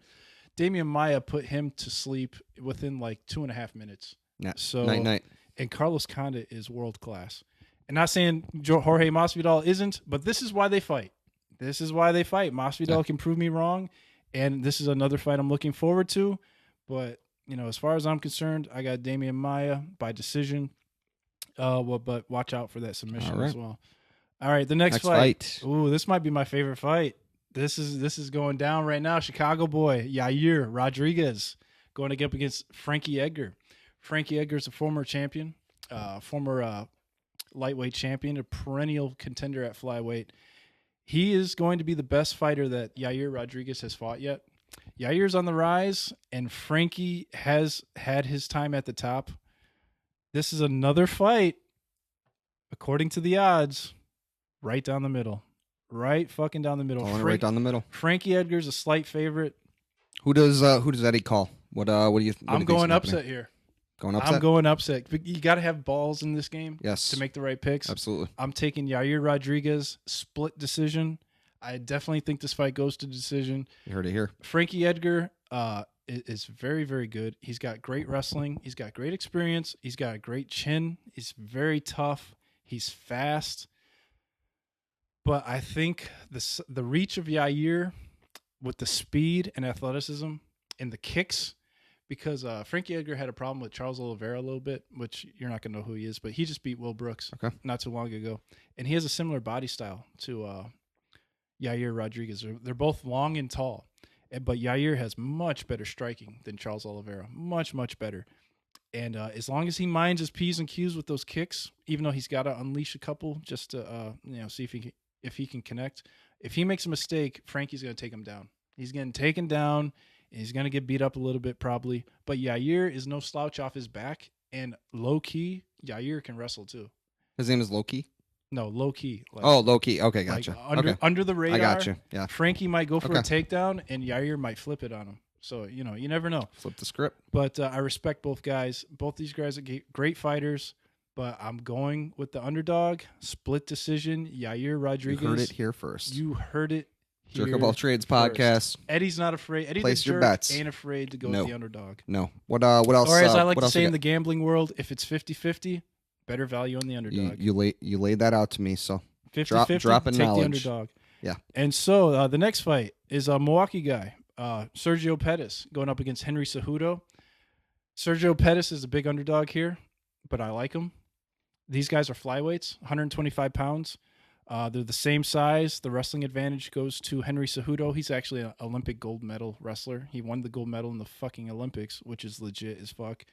Damian Maia put him to sleep within like 2.5 minutes. Yeah. So night. And Carlos Condit is world class. And not saying Jorge Masvidal isn't, but this is why they fight. Masvidal can prove me wrong, and this is another fight I'm looking forward to. But as far as I'm concerned, I got Damian Maia by decision. But watch out for that submission as well. All right, the next fight. Ooh, this might be my favorite fight. This is going down right now. Chicago boy Yair Rodriguez going up against Frankie Edgar. Frankie Edgar is a former champion, former lightweight champion, a perennial contender at flyweight. He is going to be the best fighter that Yair Rodriguez has fought yet. Yair's on the rise, and Frankie has had his time at the top. This is another fight, according to the odds, right down the middle. Right fucking down the middle. Right down the middle. Frankie Edgar's a slight favorite. Who does Eddie call? What do you? I'm going upset here. Going upset. I'm going upset. You got to have balls in this game. Yes. To make the right picks. Absolutely. I'm taking Yair Rodriguez split decision. I definitely think this fight goes to decision. You heard it here. Frankie Edgar is very, very good. He's got great wrestling. He's got great experience. He's got a great chin. He's very tough. He's fast. But I think the reach of Yair with the speed and athleticism and the kicks, because Frankie Edgar had a problem with Charles Oliveira a little bit, which you're not going to know who he is, but he just beat Will Brooks not too long ago. And he has a similar body style to Yair Rodriguez. They're both long and tall, but Yair has much better striking than Charles Oliveira. Much, much better. And as long as he minds his P's and Q's with those kicks, even though he's got to unleash a couple just to see if he can connect. If he makes a mistake, Frankie's going to take him down. He's getting taken down. He's going to get beat up a little bit probably. But Yair is no slouch off his back. And low-key, Yair can wrestle too. His name is Low-Key? No, low-key. Low-Key. Okay, gotcha. Under the radar. I got you, yeah. Frankie might go for a takedown, and Yair might flip it on him. So, you never know. Flip the script. But I respect both guys. Both these guys are great fighters. But I'm going with the underdog. Split decision. Yair Rodriguez. You heard it here first. You heard it here JerkOfAllTradesPodcast. Eddie's not afraid. Eddie Place the your Jerk bets. ain't afraid to go with the underdog. No. What else? Or as I like to say in the gambling world, if it's 50-50, better value on the underdog. You laid that out to me, so 50-50, dropping take knowledge. the underdog. Yeah. And so the next fight is a Milwaukee guy, Sergio Pettis, going up against Henry Cejudo. Sergio Pettis is a big underdog here, but I like him. These guys are flyweights, 125 pounds. They're the same size. The wrestling advantage goes to Henry Cejudo. He's actually an Olympic gold medal wrestler. He won the gold medal in the fucking Olympics, which is legit as fuck.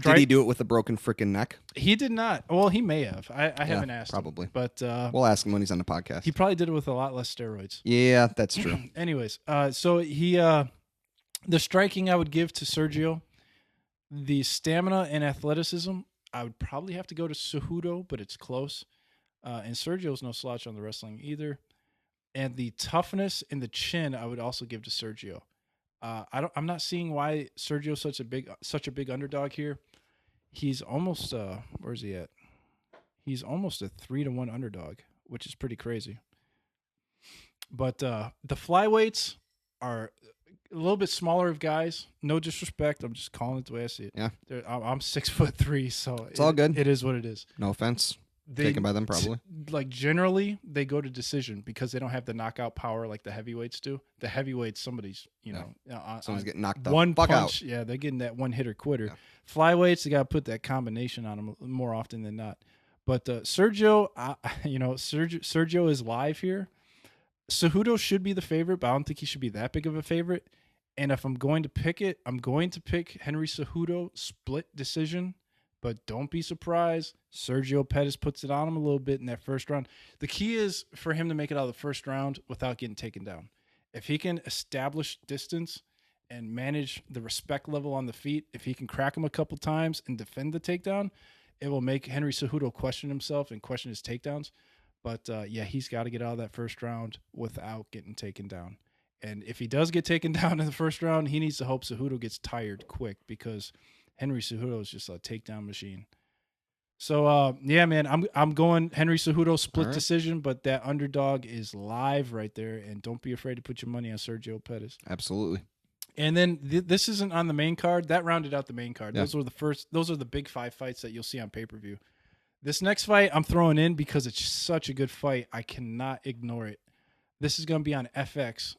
Did he do it with a broken freaking neck? He did not. Well, he may have. I haven't asked probably. him. But we'll ask him when he's on the podcast. He probably did it with a lot less steroids. Yeah, that's true. Anyways, so he the striking I would give to Sergio, the stamina and athleticism, I would probably have to go to Cejudo, but it's close. And Sergio's no slouch on the wrestling either. And the toughness and the chin, I would also give to Sergio. I'm not seeing why Sergio's such a big underdog here. He's almost where's he at? He's almost a 3-1 underdog, which is pretty crazy. But the flyweights are a little bit smaller of guys. No disrespect. I'm just calling it the way I see it. Yeah. I'm 6'3", so it's all good. It is what it is. No offense. Taken by them, probably. Generally, they go to decision because they don't have the knockout power like the heavyweights do. The heavyweights, someone's getting knocked out. One punch out. Yeah, they're getting that one hitter quitter. Yeah. Flyweights, they got to put that combination on them more often than not. But Sergio, Sergio is live here. Cejudo should be the favorite, but I don't think he should be that big of a favorite. And if I'm going to pick it, I'm going to pick Henry Cejudo split decision. But don't be surprised. Sergio Pettis puts it on him a little bit in that first round. The key is for him to make it out of the first round without getting taken down. If he can establish distance and manage the respect level on the feet, if he can crack him a couple times and defend the takedown, it will make Henry Cejudo question himself and question his takedowns. But, he's got to get out of that first round without getting taken down. And if he does get taken down in the first round, he needs to hope Cejudo gets tired quick because Henry Cejudo is just a takedown machine. So, man, I'm going Henry Cejudo split decision, but that underdog is live right there, and don't be afraid to put your money on Sergio Pettis. Absolutely. And then this isn't on the main card. That rounded out the main card. Yeah. Those are the big 5 fights that you'll see on pay-per-view. This next fight I'm throwing in because it's such a good fight. I cannot ignore it. This is going to be on FX.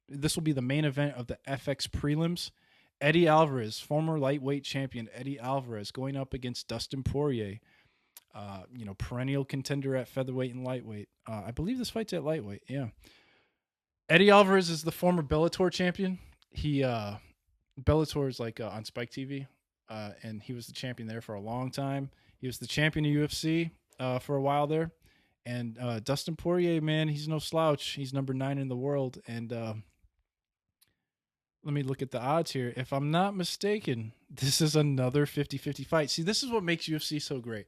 This will be the main event of the FX prelims. Eddie Alvarez, former lightweight champion Eddie Alvarez, going up against Dustin Poirier, perennial contender at featherweight and lightweight. I believe this fight's at lightweight, yeah. Eddie Alvarez is the former Bellator champion. He Bellator is like on Spike TV, and he was the champion there for a long time. He was the champion of UFC for a while there. And Dustin Poirier, man, he's no slouch. He's number 9 in the world. And let me look at the odds here. If I'm not mistaken, this is another 50-50 fight. See, this is what makes UFC so great.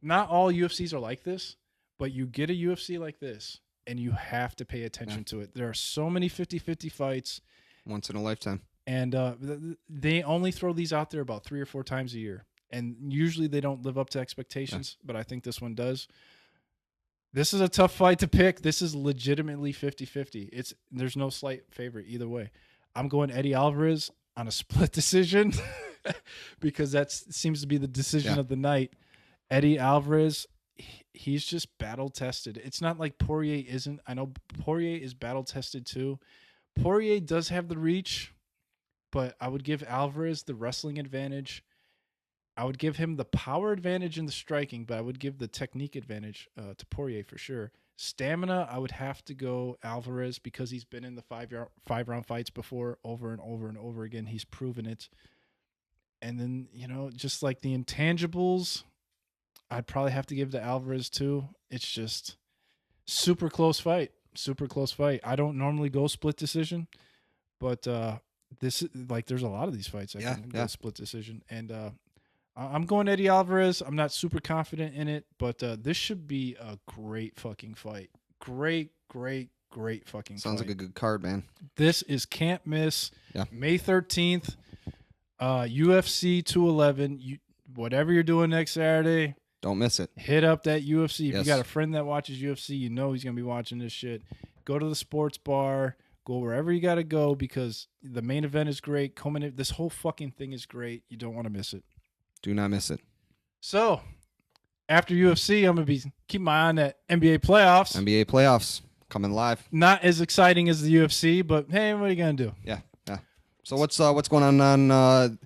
Not all UFCs are like this, but you get a UFC like this, and you have to pay attention to it. There are so many 50-50 fights. Once in a lifetime. And they only throw these out there about 3 or 4 times a year. And usually they don't live up to expectations, but I think this one does. This is a tough fight to pick. This is legitimately 50-50. There's no slight favorite either way. I'm going Eddie Alvarez on a split decision because that seems to be the decision of the night. Eddie Alvarez, he's just battle-tested. It's not like Poirier isn't. I know Poirier is battle-tested too. Poirier does have the reach, but I would give Alvarez the wrestling advantage. I would give him the power advantage in the striking, but I would give the technique advantage to Poirier for sure. Stamina, I would have to go Alvarez because he's been in the 5-round fights before over and over and over again. He's proven it. And then, just like the intangibles, I'd probably have to give to Alvarez too. It's just super close fight. Super close fight. I don't normally go split decision, but this there's a lot of these fights I can go split decision. And I'm going Eddie Alvarez. I'm not super confident in it, but this should be a great fucking fight. Great fucking fight. Sounds like a good card, man. This is can't miss. Yeah. May 13th, UFC 211. Whatever you're doing next Saturday, don't miss it. Hit up that UFC. If you got a friend that watches UFC, he's going to be watching this shit. Go to the sports bar. Go wherever you got to go because the main event is great. This whole fucking thing is great. You don't want to miss it. Do not miss it. So, after UFC, I'm going to be keeping my eye on that NBA playoffs. NBA playoffs coming live. Not as exciting as the UFC, but hey, what are you going to do? Yeah. So what's going on the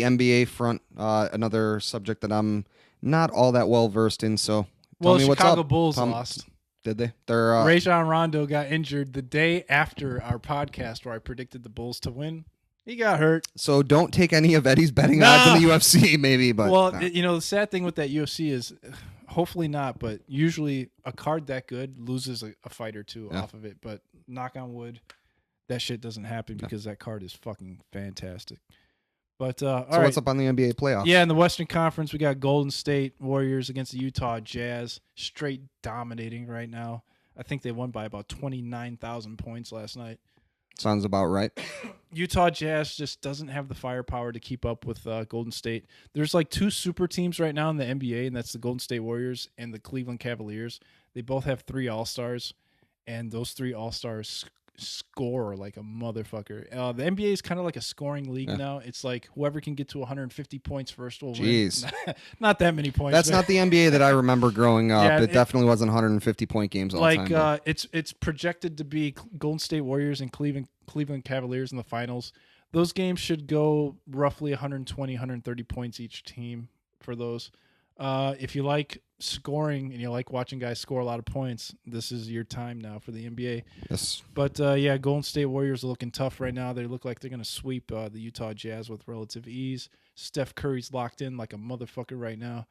NBA front? Another subject that I'm not all that well versed in. So tell me what's up. Chicago Bulls lost. Did they? They're Rajon Rondo got injured the day after our podcast where I predicted the Bulls to win. He got hurt. So don't take any of Eddie's betting odds in the UFC, maybe. But the sad thing with that UFC is, hopefully not, but usually a card that good loses a fight or two off of it. But knock on wood, that shit doesn't happen because that card is fucking fantastic. But what's up on the NBA playoffs? Yeah, in the Western Conference, we got Golden State Warriors against the Utah Jazz, straight dominating right now. I think they won by about 29,000 points last night. Sounds about right. Utah Jazz just doesn't have the firepower to keep up with Golden State. There's like 2 super teams right now in the NBA, and that's the Golden State Warriors and the Cleveland Cavaliers. They both have 3 All-Stars, and those 3 All-Stars score like a motherfucker. The NBA is kind of like a scoring league now. It's like whoever can get to 150 points first will win. Not that many points. That's not the NBA that I remember growing up. Yeah, it definitely wasn't 150 point games all the time. Like it's projected to be Golden State Warriors and Cleveland Cavaliers in the finals. Those games should go roughly 120, 130 points each team for those. If you like scoring and you like watching guys score a lot of points, this is your time now for the NBA. Yes. But Golden State Warriors are looking tough right now. They look like they're going to sweep the Utah Jazz with relative ease. Steph Curry's locked in like a motherfucker right now.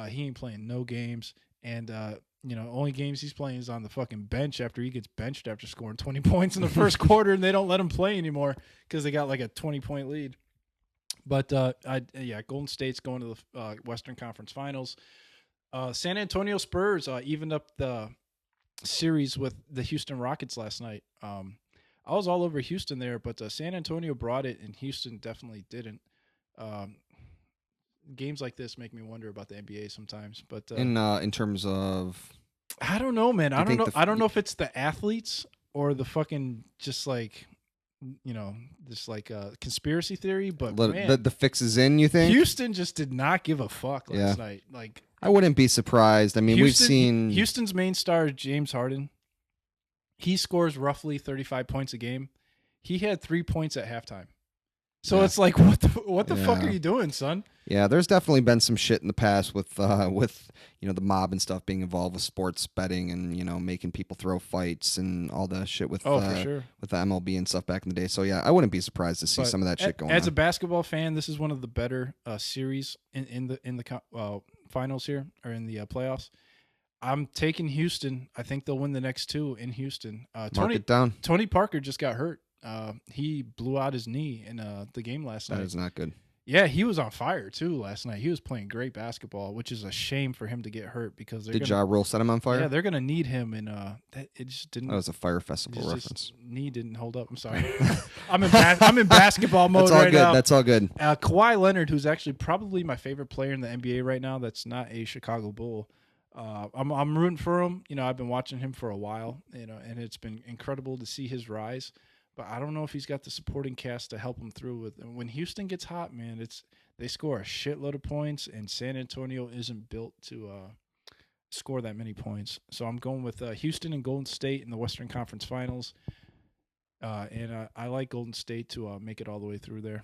He ain't playing no games. And, only games he's playing is on the fucking bench after he gets benched after scoring 20 points in the first quarter, and they don't let him play anymore because they got like a 20-point lead. But, Golden State's going to the Western Conference Finals. San Antonio Spurs evened up the series with the Houston Rockets last night. I was all over Houston there, but San Antonio brought it, and Houston definitely didn't. Games like this make me wonder about the NBA sometimes. But in terms of, I don't know, man. I don't know. I don't know if it's the athletes or the fucking just like, this like conspiracy theory. But the fix is in. You think Houston just did not give a fuck last night? Like, I wouldn't be surprised. I mean, we've seen Houston's main star is James Harden. He scores roughly 35 points a game. He had 3 points at halftime. So it's like, what the fuck are you doing, son? Yeah, there's definitely been some shit in the past with the mob and stuff being involved with sports betting and making people throw fights and all the shit with for sure. with the MLB and stuff back in the day. So yeah, I wouldn't be surprised to see some of that shit going on. As a basketball fan, this is one of the better series in the finals here, or in the playoffs. I'm taking Houston. I think they'll win the next two in Houston. Mark it down. Tony Parker just got hurt. He blew out his knee in the game last night. That is not good. Yeah, he was on fire too last night. He was playing great basketball, which is a shame for him to get hurt because did Ja Rule set him on fire? Yeah, they're gonna need him, and it just didn't. That was a Fyre Festival reference. Knee didn't hold up. I'm sorry. I'm in basketball mode right now. That's all good. Kawhi Leonard, who's actually probably my favorite player in the NBA right now, that's not a Chicago Bull. I'm rooting for him. I've been watching him for a while. And it's been incredible to see his rise. But I don't know if he's got the supporting cast to help him through with. And when Houston gets hot, man, they score a shitload of points, and San Antonio isn't built to score that many points. So I'm going with Houston and Golden State in the Western Conference Finals. And I like Golden State to make it all the way through there.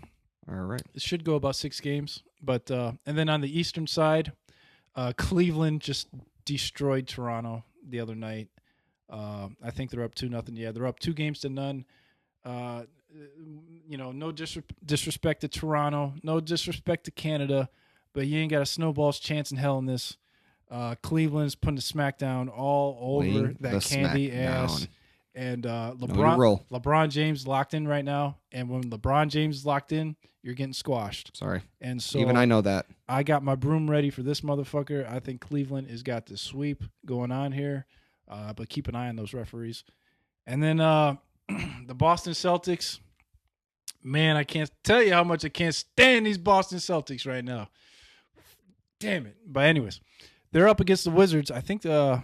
All right. It should go about 6 games. But and then on the Eastern side, Cleveland just destroyed Toronto the other night. I think they're up 2-0. Yeah, they're up 2-0. No disrespect to Toronto, no disrespect to Canada, but you ain't got a snowball's chance in hell in this. Cleveland's putting the smackdown all over that candy ass. And LeBron James locked in right now. And when LeBron James is locked in, you're getting squashed. Sorry. And so even I know that. I got my broom ready for this motherfucker. I think Cleveland has got the sweep going on here. But keep an eye on those referees. And then the Boston Celtics. Man, I can't tell you how much I can't stand these Boston Celtics right now. Damn it. But anyways, they're up against the Wizards. I think they're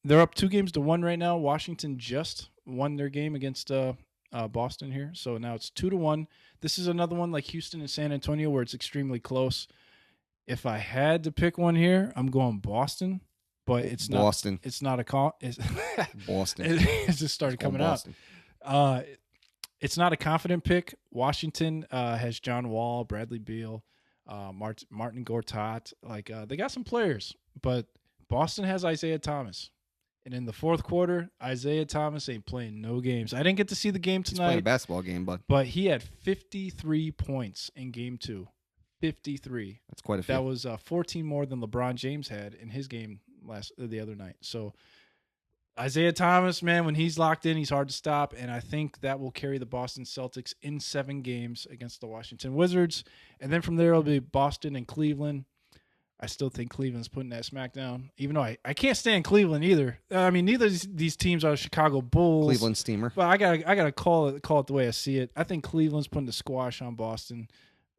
up 2-1 right now. Washington just won their game against Boston here. So now it's 2-1. This is another one like Houston and San Antonio where it's extremely close. If I had to pick one here, I'm going Boston. But it's not Boston. It's not a call. Boston. It just started coming out. It's not a confident pick. Washington has John Wall, Bradley Beal, Martin Gortat. They got some players, but Boston has Isaiah Thomas. And in the fourth quarter, Isaiah Thomas ain't playing no games. I didn't get to see the game tonight. He's playing a basketball game, but he had 53 points in game 2. 53. That's quite a few. That was 14 more than LeBron James had in his game the other night. So Isaiah Thomas, man, when he's locked in, he's hard to stop, and I think that will carry the Boston Celtics in 7 games against the Washington Wizards. And then from there, it'll be Boston and Cleveland. I still think Cleveland's putting that smack down, even though I can't stand Cleveland either. I mean, neither of these teams are Chicago Bulls. Cleveland steamer. But I gotta call it the way I see it. I think Cleveland's putting the squash on Boston.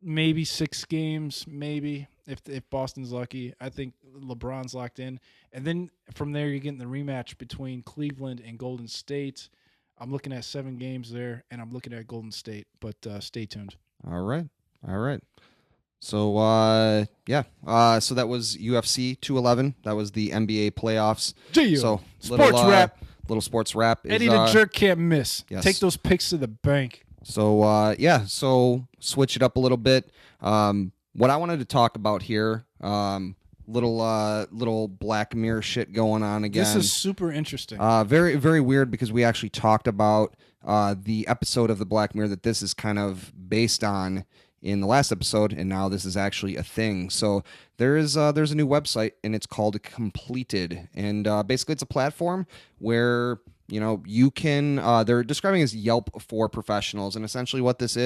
Maybe 6 games, maybe if Boston's lucky. I think LeBron's locked in, and then from there you're getting the rematch between Cleveland and Golden State. I'm looking at 7 games there, and I'm looking at Golden State. But stay tuned. All right. So so that was UFC 211. That was the NBA playoffs. So little sports wrap. Eddie the Jerk can't miss. Yes. Take those picks to the bank. So so switch it up a little bit. What I wanted to talk about here, little Black Mirror shit going on again. This is super interesting. Very, very weird because we actually talked about the episode of the Black Mirror that this is kind of based on in the last episode, and now this is actually a thing. So there's a new website, and it's called Completed, and basically it's a platform where you can, they're describing it as Yelp for professionals. And essentially what this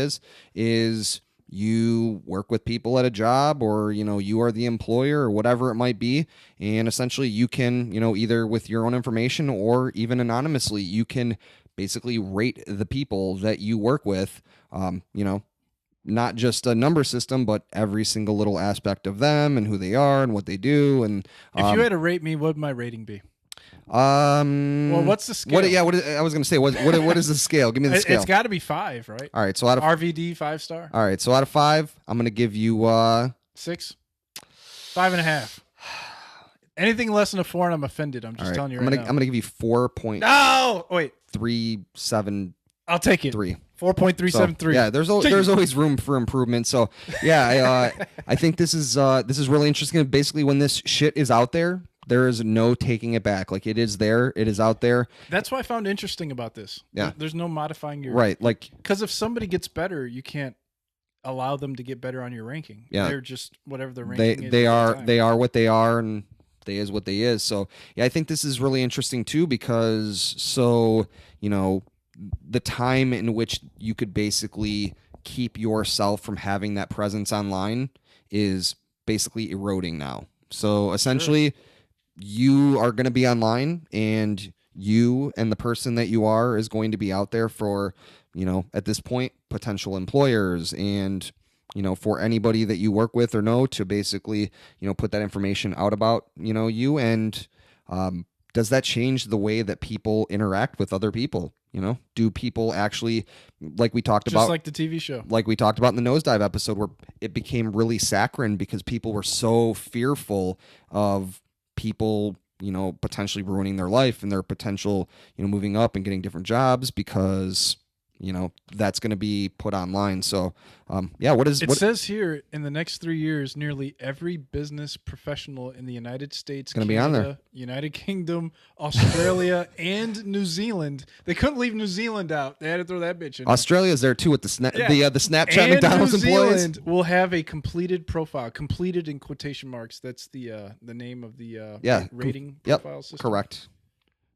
is you work with people at a job, or, you are the employer or whatever it might be. And essentially you can, either with your own information or even anonymously, you can basically rate the people that you work with, not just a number system, but every single little aspect of them and who they are and what they do. And if you had to rate me, what would my rating be? Well, what's the scale? I was going to say, what is the scale? Give me the scale. It's got to be 5, right? All right. So out of RVD 5-star. All right. So out of 5, I'm going to give you 6, 5.5. Anything less than a 4, and I'm offended. I'm just telling you right now. I'm going to give you 4.375. No, wait. I'll take it. 3. 4.373. So, yeah, there's always room for improvement. So yeah, I think this is really interesting. Basically, when this shit is out there, there is no taking it back. Like, it is there, it is out there. That's what I found interesting about this. Yeah, there's no modifying your right. Like, because if somebody gets better, you can't allow them to get better on your ranking. Yeah, they're just whatever their ranking is. They are what they are, and they is what they is. So yeah, I think this is really interesting too, because the time in which you could basically keep yourself from having that presence online is basically eroding now. So essentially, you are going to be online, and you and the person that you are is going to be out there for, at this point, potential employers and, for anybody that you work with or know, to basically, put that information out about, you. And does that change the way that people interact with other people? Do people actually, like we talked about, just like the TV show, like we talked about in the Nosedive episode, where it became really saccharine because people were so fearful of people, potentially ruining their life and their potential, moving up and getting different jobs, because that's going to be put online. So, it says here, in the next 3 years, nearly every business professional in the United States, going to be on there. United Kingdom, Australia, and New Zealand. They couldn't leave New Zealand out. They had to throw that bitch in. Australia's there too with the Snapchat and McDonald's New employees. Zealand will have a completed profile, completed in quotation marks. That's the name of the rating profile system. Correct.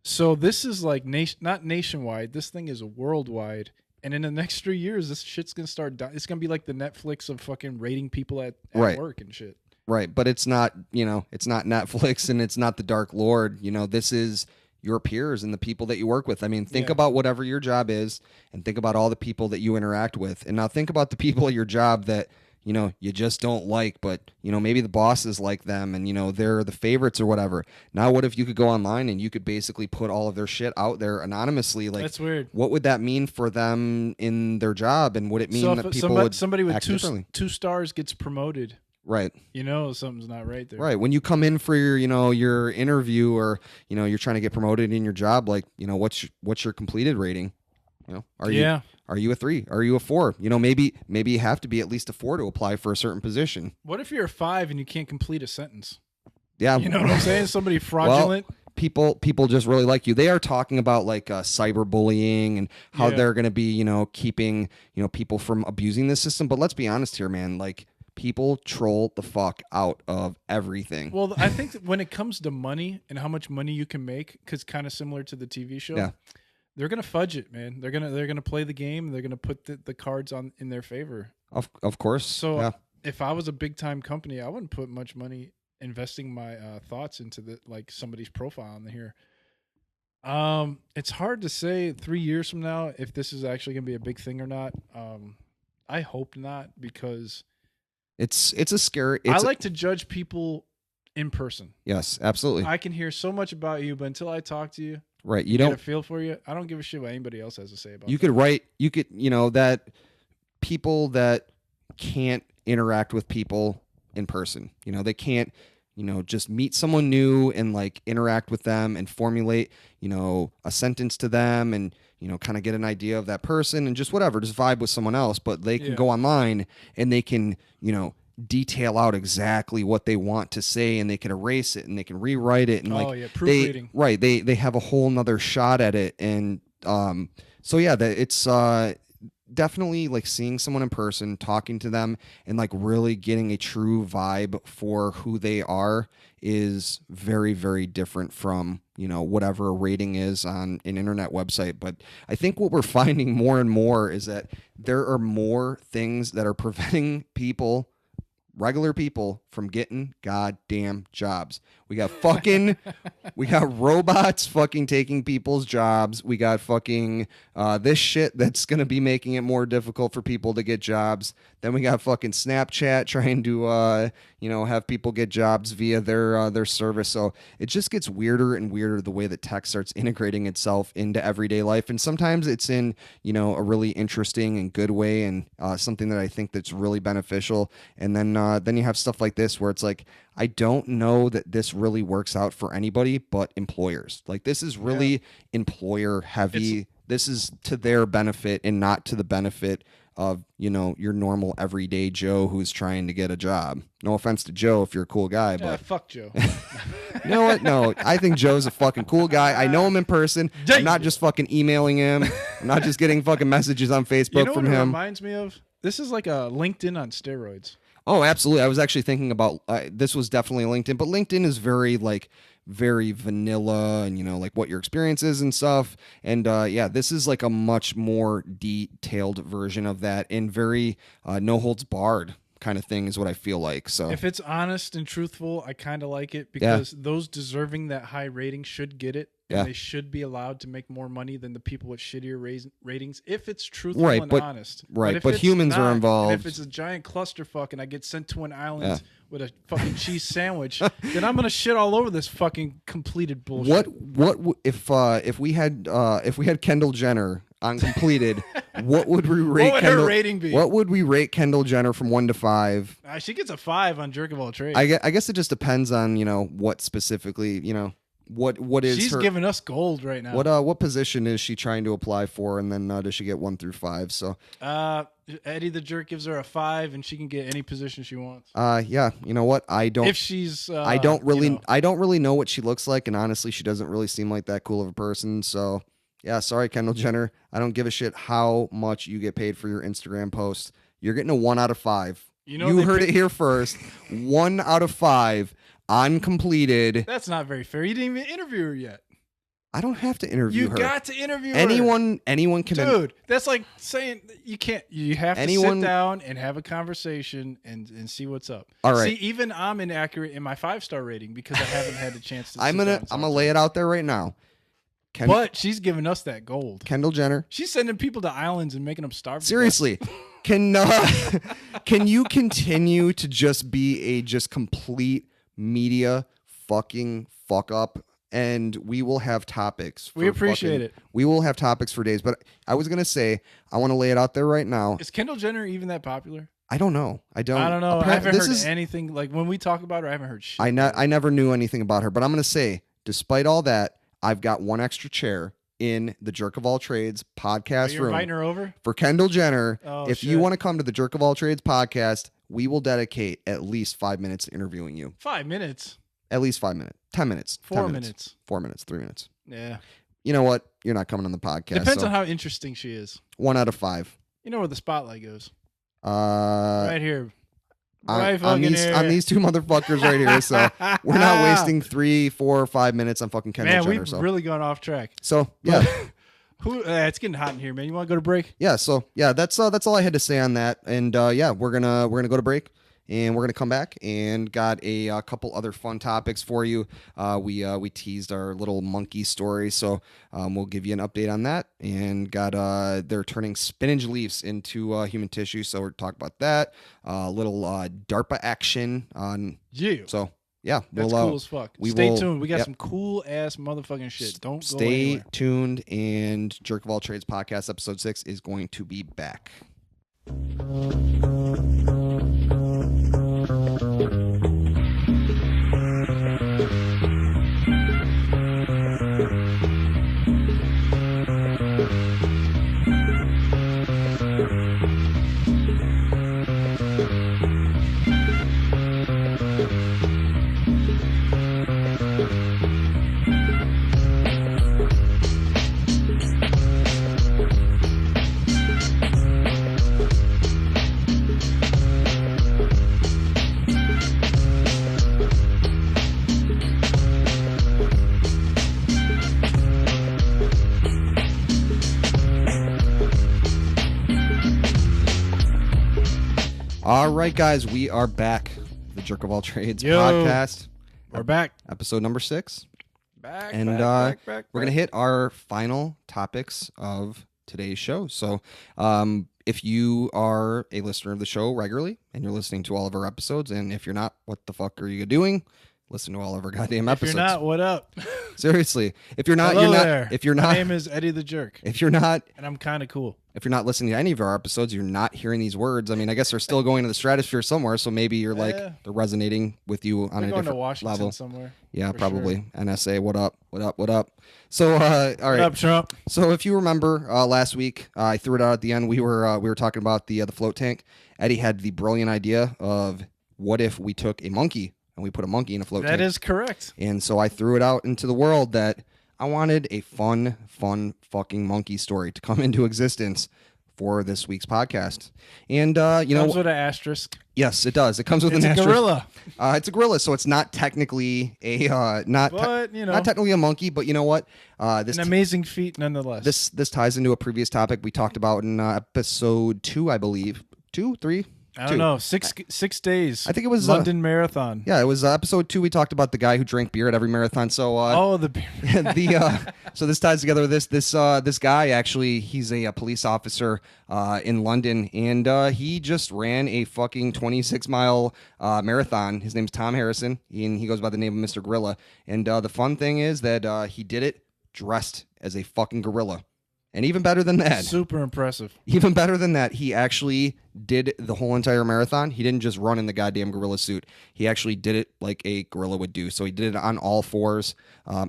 So this is like not nationwide. This thing is worldwide. And in the next 3 years, this shit's going to start dying. It's going to be like the Netflix of fucking rating people at work and shit. Right. But it's not, it's not Netflix, and it's not the Dark Lord. This is your peers and the people that you work with. I mean, think about whatever your job is, and think about all the people that you interact with. And now think about the people at your job that, you just don't like, but, maybe the bosses like them, and, they're the favorites or whatever. Now, what if you could go online and you could basically put all of their shit out there anonymously? Like, that's weird. What would that mean for them in their job? And would it mean that people would somebody with act differently? 2 stars gets promoted? Right. Something's not right there. Right. When you come in for your, your interview, or, you're trying to get promoted in your job, like, what's your completed rating? Are you a 3? Are you a 4? Maybe you have to be at least a 4 to apply for a certain position. What if you're a 5 and you can't complete a sentence? Yeah. You know what I'm saying? Somebody fraudulent. Well, people just really like you. They are talking about like cyberbullying and how they're going to be, keeping, people from abusing the system. But let's be honest here, man. Like, people troll the fuck out of everything. Well, I think that when it comes to money and how much money you can make, because kind of similar to the TV show, they're gonna fudge it, man. They're gonna play the game. They're gonna put the cards in their favor. Of course. So if I was a big time company, I wouldn't put much money investing my thoughts into somebody's profile on here. It's hard to say 3 years from now if this is actually gonna be a big thing or not. I hope not, because it's a scary. I like to judge people in person. Yes, absolutely. I can hear so much about you, but until I talk to you. Right, you don't get a feel for you. I don't give a shit what anybody else has to say about. You could write. You could, that people that can't interact with people in person. They can't, just meet someone new and like interact with them and formulate, a sentence to them and kind of get an idea of that person and just whatever, just vibe with someone else. But they can go online and they can, detail out exactly what they want to say, and they can erase it and they can rewrite it, and proofreading. They have a whole nother shot at it. And it's definitely like seeing someone in person, talking to them, and like really getting a true vibe for who they are is very, very different from whatever a rating is on an internet website. But I think what we're finding more and more is that there are more things that are preventing regular people from getting goddamn jobs. We got robots fucking taking people's jobs. We got fucking this shit that's going to be making it more difficult for people to get jobs. Then we got fucking Snapchat trying to have people get jobs via their service. So it just gets weirder and weirder the way that tech starts integrating itself into everyday life. And sometimes it's in, a really interesting and good way, and something that I think that's really beneficial. And then you have stuff like this where it's like, I don't know that this really works out for anybody but employers. Like, this is really employer heavy this is to their benefit and not to the benefit of, you know, your normal everyday Joe who's trying to get a job. No offense to Joe if you're a cool guy, but fuck Joe. You know what? No, I think Joe's a fucking cool guy. I know him in person. I'm not just fucking emailing him. I'm not just getting fucking messages on Facebook from him. What it reminds me of? This is like a LinkedIn on steroids. Oh, absolutely. I was actually thinking about this was definitely LinkedIn, but LinkedIn is very vanilla and, you know, like what your experience is and stuff. And yeah, this is like a much more detailed version of that and very no holds barred kind of thing is what I feel like. So if it's honest and truthful, I kind of like it because those deserving that high rating should get it. And they should be allowed to make more money than the people with shittier ratings if it's truthful and honest. Right, but humans are involved. And if it's a giant clusterfuck and I get sent to an island with a fucking cheese sandwich, then I'm gonna shit all over this fucking completed bullshit. What if we had Kendall Jenner on completed? What would we rate? What would her rating be? What would we rate Kendall Jenner from 1 to 5? She gets a 5 on Jerk of All Trades. I guess it just depends on, you know, what specifically, you know. What is she's giving us gold right now? What position is she trying to apply for, and then does she get 1 through 5? So Eddie the Jerk gives her a 5, and she can get any position she wants. Yeah, you know what? If she's I don't really know what she looks like, and honestly, she doesn't really seem like that cool of a person. So yeah, sorry, Kendall Jenner. I don't give a shit how much you get paid for your Instagram post. You're getting a 1 out of 5. You heard it here first. 1 out of 5. Uncompleted. That's not very fair. You didn't even interview her yet. I don't have to interview her. You got to interview her. Anyone can. Dude, that's like saying you can't. You have to sit down and have a conversation and see what's up. All right. See, even I'm inaccurate in my 5-star rating because I haven't had the chance to. I'm gonna lay it out there right now. But she's giving us that gold. Kendall Jenner. She's sending people to islands and making them starve. Seriously. Can you continue to just be a complete media fucking fuck up, and we will have topics. We appreciate it. We will have topics for days, but I was gonna say I want to lay it out there right now. Is Kendall Jenner even that popular? I don't know. I don't know. I haven't heard anything. Like when we talk about her, I haven't heard shit. I never knew anything about her, but I'm gonna say, despite all that, I've got 1 extra chair in the Jerk of All Trades podcast room. You're inviting her over? For Kendall Jenner. If you want to come to the Jerk of All Trades podcast, we will dedicate at least 5 minutes to interviewing you. 5 minutes? At least 5 minutes. 10 minutes. 4 minutes. 4 minutes. 3 minutes. Yeah. You know what? You're not coming on the podcast. Depends on how interesting she is. 1 out of 5. You know where the spotlight goes? Right here. On these 2 motherfuckers right here. So we're not wasting 3, 4, 5 minutes on fucking Kendall Jenner. Man, we've really gone off track. So yeah. It's getting hot in here, man. You want to go to break? Yeah. So yeah, that's all I had to say on that. And yeah, we're gonna go to break, and we're gonna come back and got a couple other fun topics for you. We teased our little monkey story, so we'll give you an update on that. And got they're turning spinach leaves into human tissue, so we're talking about that. Little DARPA action on So yeah, that's cool as fuck. Stay tuned. We got some cool ass motherfucking shit. Don't stay tuned. And Jerk of All Trades podcast episode 6 is going to be back. All right, guys, we are back. The Jerk of All Trades podcast. We're back. Episode number 6. Back. We're going to hit our final topics of today's show. So if you are a listener of the show regularly and you're listening to all of our episodes, and if you're not, what the fuck are you doing? listen to all of our goddamn If episodes. you're not, what up? Seriously, if you're not, Hello you're not. there. If you're My not, name is Eddie the Jerk, if you're not, and I'm kind of cool. if you're not listening to any of our episodes, you're not hearing these words. I mean, I guess they're still going to the stratosphere somewhere. So maybe you're like they're resonating with you on They're a going different to Washington level. somewhere. Yeah, probably. Sure. NSA, what up? What up? What up? So, all right. What up, Trump? So, if you remember last week, I threw it out at the end. We were talking about the float tank. Eddie had the brilliant idea of what if we took a monkey and we put a monkey in a float tank. That is correct. And so I threw it out into the world that I wanted a fun fucking monkey story to come into existence for this week's podcast. And you know, comes with an asterisk. Yes, it does. It comes with It's an a asterisk. gorilla. It's a gorilla, so it's not technically a not technically a monkey, but you know what? This an amazing feat nonetheless. This ties into a previous topic we talked about in episode 2, I believe. 2, 3. I don't know. 6 days. I think it was London Marathon. Yeah, it was episode 2. We talked about the guy who drank beer at every marathon. So the beer. So this ties together with this guy. Actually, he's a police officer in London, and he just ran a fucking 26-mile marathon. His name's Tom Harrison, and he goes by the name of Mr. Gorilla. And the fun thing is that he did it dressed as a fucking gorilla. And even better than that, super impressive. Even better than that, he actually did the whole entire marathon. He didn't just run in the goddamn gorilla suit. He actually did it like a gorilla would do. So he did it on all fours.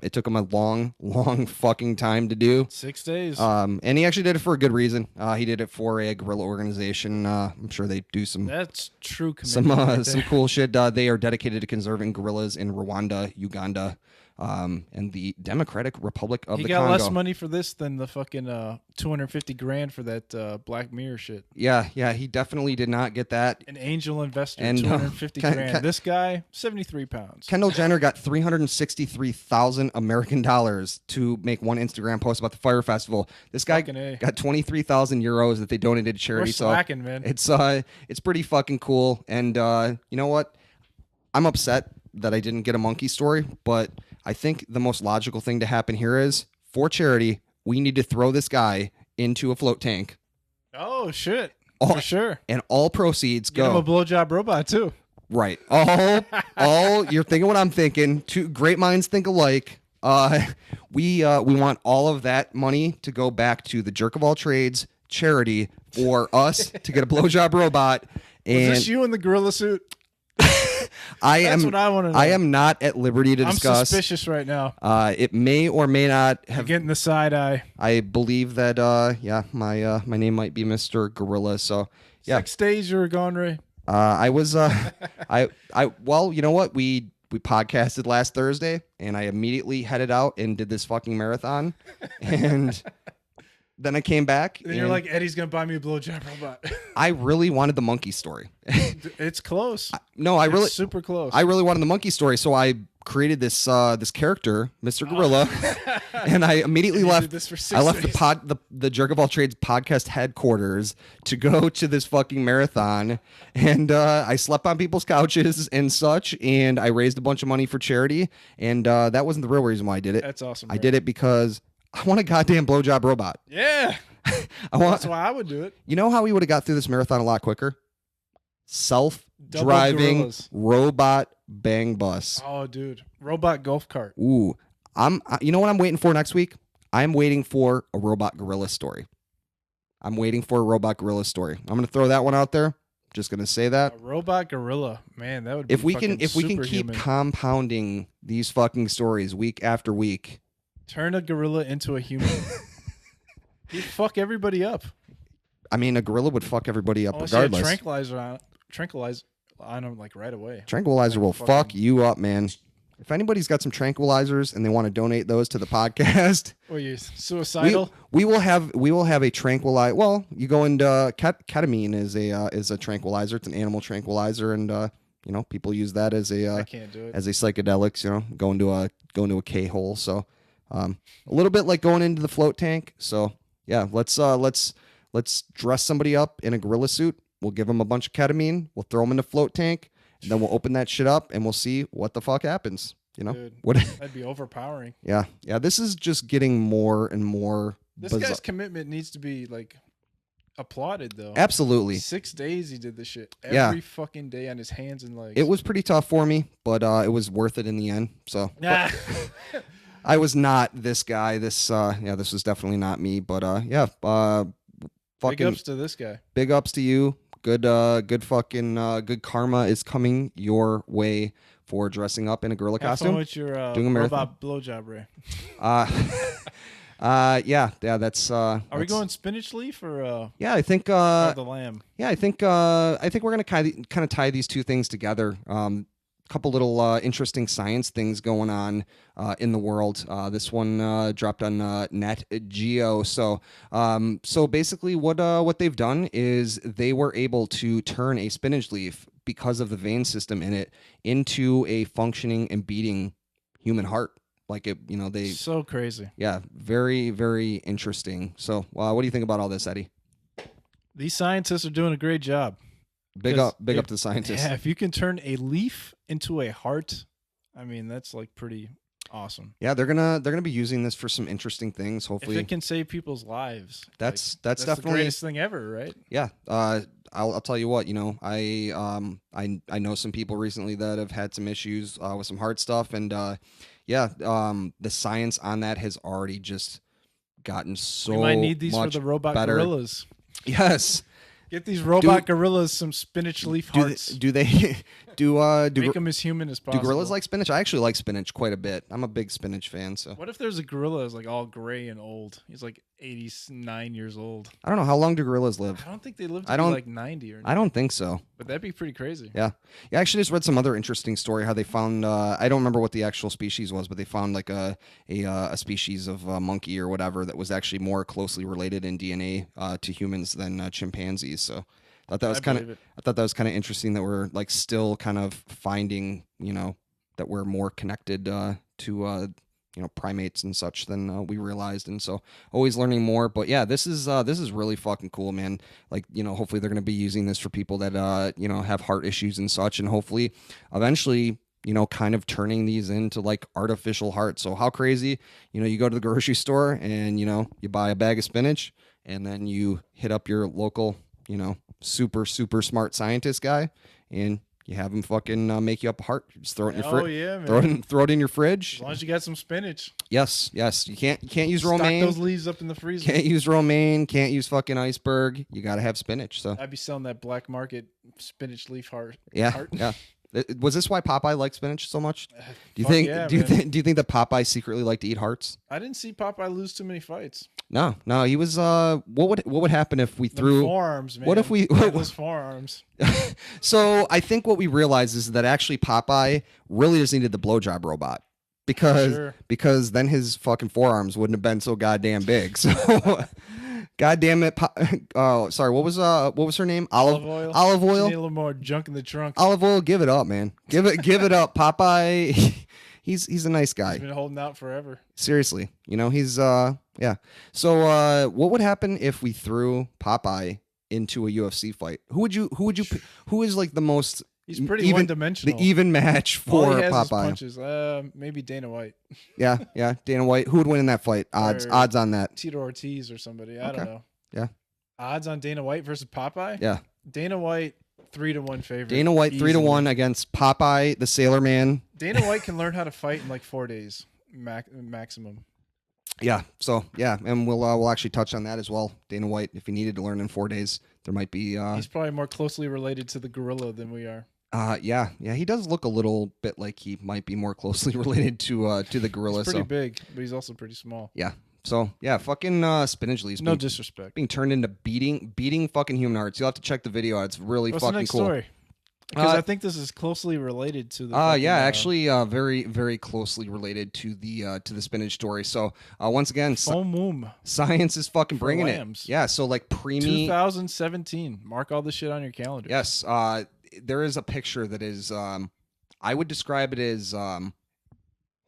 It took him a long fucking time to do. 6 days. And he actually did it for a good reason. He did it for a gorilla organization. I'm sure they do some. That's true commitment. Some cool shit. They are dedicated to conserving gorillas in Rwanda, Uganda, and the Democratic Republic of the Congo. He got less money for this than the fucking $250,000 for that Black Mirror shit. Yeah, he definitely did not get that. An angel investor, and $250,000. This guy, 73 pounds. Kendall Jenner got $363,000 American dollars to make one Instagram post about the Fyre Festival. This guy got 23,000 euros that they donated to charity. We're slacking, man. It's pretty fucking cool. And you know what? I'm upset that I didn't get a monkey story, but I think the most logical thing to happen here is, for charity, we need to throw this guy into a float tank. Oh, shit. For sure. And all proceeds go. Get him a blowjob robot, too. Right. You're thinking what I'm thinking. Two great minds think alike. We want all of that money to go back to the Jerk of All Trades charity for us to get a blowjob robot. And was this you in the gorilla suit? That's what I want to know. I am not at liberty to discuss. I'm suspicious right now. It may or may not have. You're getting the side eye. I believe that. My name might be Mr. Gorilla. So yeah. 6 days you were gone, Ray. I was. Well, you know what? We podcasted last Thursday, and I immediately headed out and did this fucking marathon, and. Then I came back. And you're like, Eddie's going to buy me a blowjob robot. I really wanted the monkey story. It's close. It's super close. I really wanted the monkey story, so I created this character, Mr. Gorilla, and I immediately left. I left the Jerk of All Trades podcast headquarters to go to this fucking marathon, and I slept on people's couches and such, and I raised a bunch of money for charity, and that wasn't the real reason why I did it. That's awesome. I did it because I want a goddamn blowjob robot. Yeah. That's why I would do it. You know how we would have got through this marathon a lot quicker? Self-driving robot bang bus. Oh, dude. Robot golf cart. Ooh. You know what I'm waiting for next week? I'm waiting for a robot gorilla story. I'm going to throw that one out there. Just going to say that. A robot gorilla. Man, that would be if we can keep superhuman. compounding these fucking stories week after week. Turn a gorilla into a human. He'd fuck everybody up. I mean, a gorilla would fuck everybody up regardless. Tranquilizer on him like right away. Tranquilizer will fuck you up, man. If anybody's got some tranquilizers and they want to donate those to the podcast, are you suicidal? We will have a tranquilizer. Well, you go into ketamine is a tranquilizer. It's an animal tranquilizer, and people use that as I can't do it. as a psychedelics. Go into a K-hole. So a little bit like going into the float tank. So yeah, let's dress somebody up in a gorilla suit. We'll give them a bunch of ketamine. We'll throw them in the float tank. And then we'll open that shit up and we'll see what the fuck happens. Dude, what? That'd be overpowering. Yeah. This is just getting more and more. This guy's commitment needs to be like applauded though. Absolutely. 6 days he did this shit every fucking day on his hands and legs. It was pretty tough for me, but it was worth it in the end. So I was not this guy. This was definitely not me. But fucking big ups to this guy. Big ups to you. Good karma is coming your way for dressing up in a gorilla costume. How much your robot blowjob, Ray? That's. Are we going spinach leaf or? Yeah, I think. Or the lamb. Yeah, I think we're gonna kind of tie these two things together. Couple little interesting science things going on in the world. This one dropped on Nat Geo. So basically, what they've done is they were able to turn a spinach leaf, because of the vein system in it, into a functioning and beating human heart. Like it, they so crazy. Yeah, very, very interesting. So, what do you think about all this, Eddie? These scientists are doing a great job. Big up to the scientists. Yeah, if you can turn a leaf into a heart, I mean, that's like pretty awesome. Yeah, they're gonna be using this for some interesting things. Hopefully, if it can save people's lives, that's definitely the greatest thing ever, right? Yeah. I'll tell you what. I know some people recently that have had some issues with some heart stuff, and the science on that has already just gotten so much. We might need these for the robot gorillas. Yes. Get these robot gorillas some spinach leaf hearts. Do they make them as human as possible? Do gorillas like spinach? I actually like spinach quite a bit. I'm a big spinach fan. So what if there's a gorilla that's like all gray and old? He's like 89 years old. I don't know, how long do gorillas live? I don't think they live to be like 90 or 90. I don't think so. But that'd be pretty crazy. Yeah. I actually just read some other interesting story how they found I don't remember what the actual species was, but they found like a species of monkey or whatever that was actually more closely related in DNA to humans than chimpanzees. So I thought that was kind of interesting that we're like still kind of finding, that we're more connected to primates and such than we realized, and so always learning more. But yeah, this is really fucking cool, man. Like, hopefully they're going to be using this for people that have heart issues and such, and hopefully eventually kind of turning these into like artificial hearts. So how crazy, you go to the grocery store and you buy a bag of spinach, and then you hit up your local super smart scientist guy, and you have him fucking make you up a heart. Just throw it in your fridge. Yeah, man. Throw it in your fridge. As long as you got some spinach. Yes. You can't use romaine. Stock those leaves up in the freezer. Can't use romaine. Can't use fucking iceberg. You got to have spinach. So I'd be selling that black market spinach leaf heart. Yeah. Was this why Popeye liked spinach so much? Do you think that Popeye secretly liked to eat hearts? I didn't see Popeye lose too many fights. No, he was. What would happen if we threw forearms? Man. What if we those forearms? So I think what we realized is that actually Popeye really just needed the blowjob robot because then his fucking forearms wouldn't have been so goddamn big. So. God damn it! Oh, sorry. What was her name? Olive oil. Olive oil. Need a little more junk in the trunk. Olive oil. Give it up, man. Give it up. Popeye. He's a nice guy. He's been holding out forever. Seriously, he's yeah. So what would happen if we threw Popeye into a UFC fight? Who is like the most? He's pretty one-dimensional. The even match for All he has Popeye. Is punches. Maybe Dana White. Yeah, Dana White. Who would win in that fight? Odds on that. Tito Ortiz or somebody. I don't know. Yeah. Odds on Dana White versus Popeye? Yeah. Dana White 3-1 favorite. Dana White 3-1 against Popeye, the Sailor Man. Dana White can learn how to fight in like 4 days maximum. Yeah. So yeah, and we'll actually touch on that as well. Dana White, if he needed to learn in 4 days, there might be. He's probably more closely related to the gorilla than we are. Yeah, he does look a little bit like he might be more closely related to the gorilla. He's pretty big, but he's also pretty small. Yeah. So yeah, fucking spinach leaves. No disrespect. Being turned into beating fucking human hearts. You'll have to check the video out. It's really What's fucking the next cool. Story? Because I think this is closely related to the. Actually, very very closely related to the spinach story. So once again, science is fucking bringing it. Yeah. So like 2017. Mark all this shit on your calendar. Yes. There is a picture that is, I would describe it as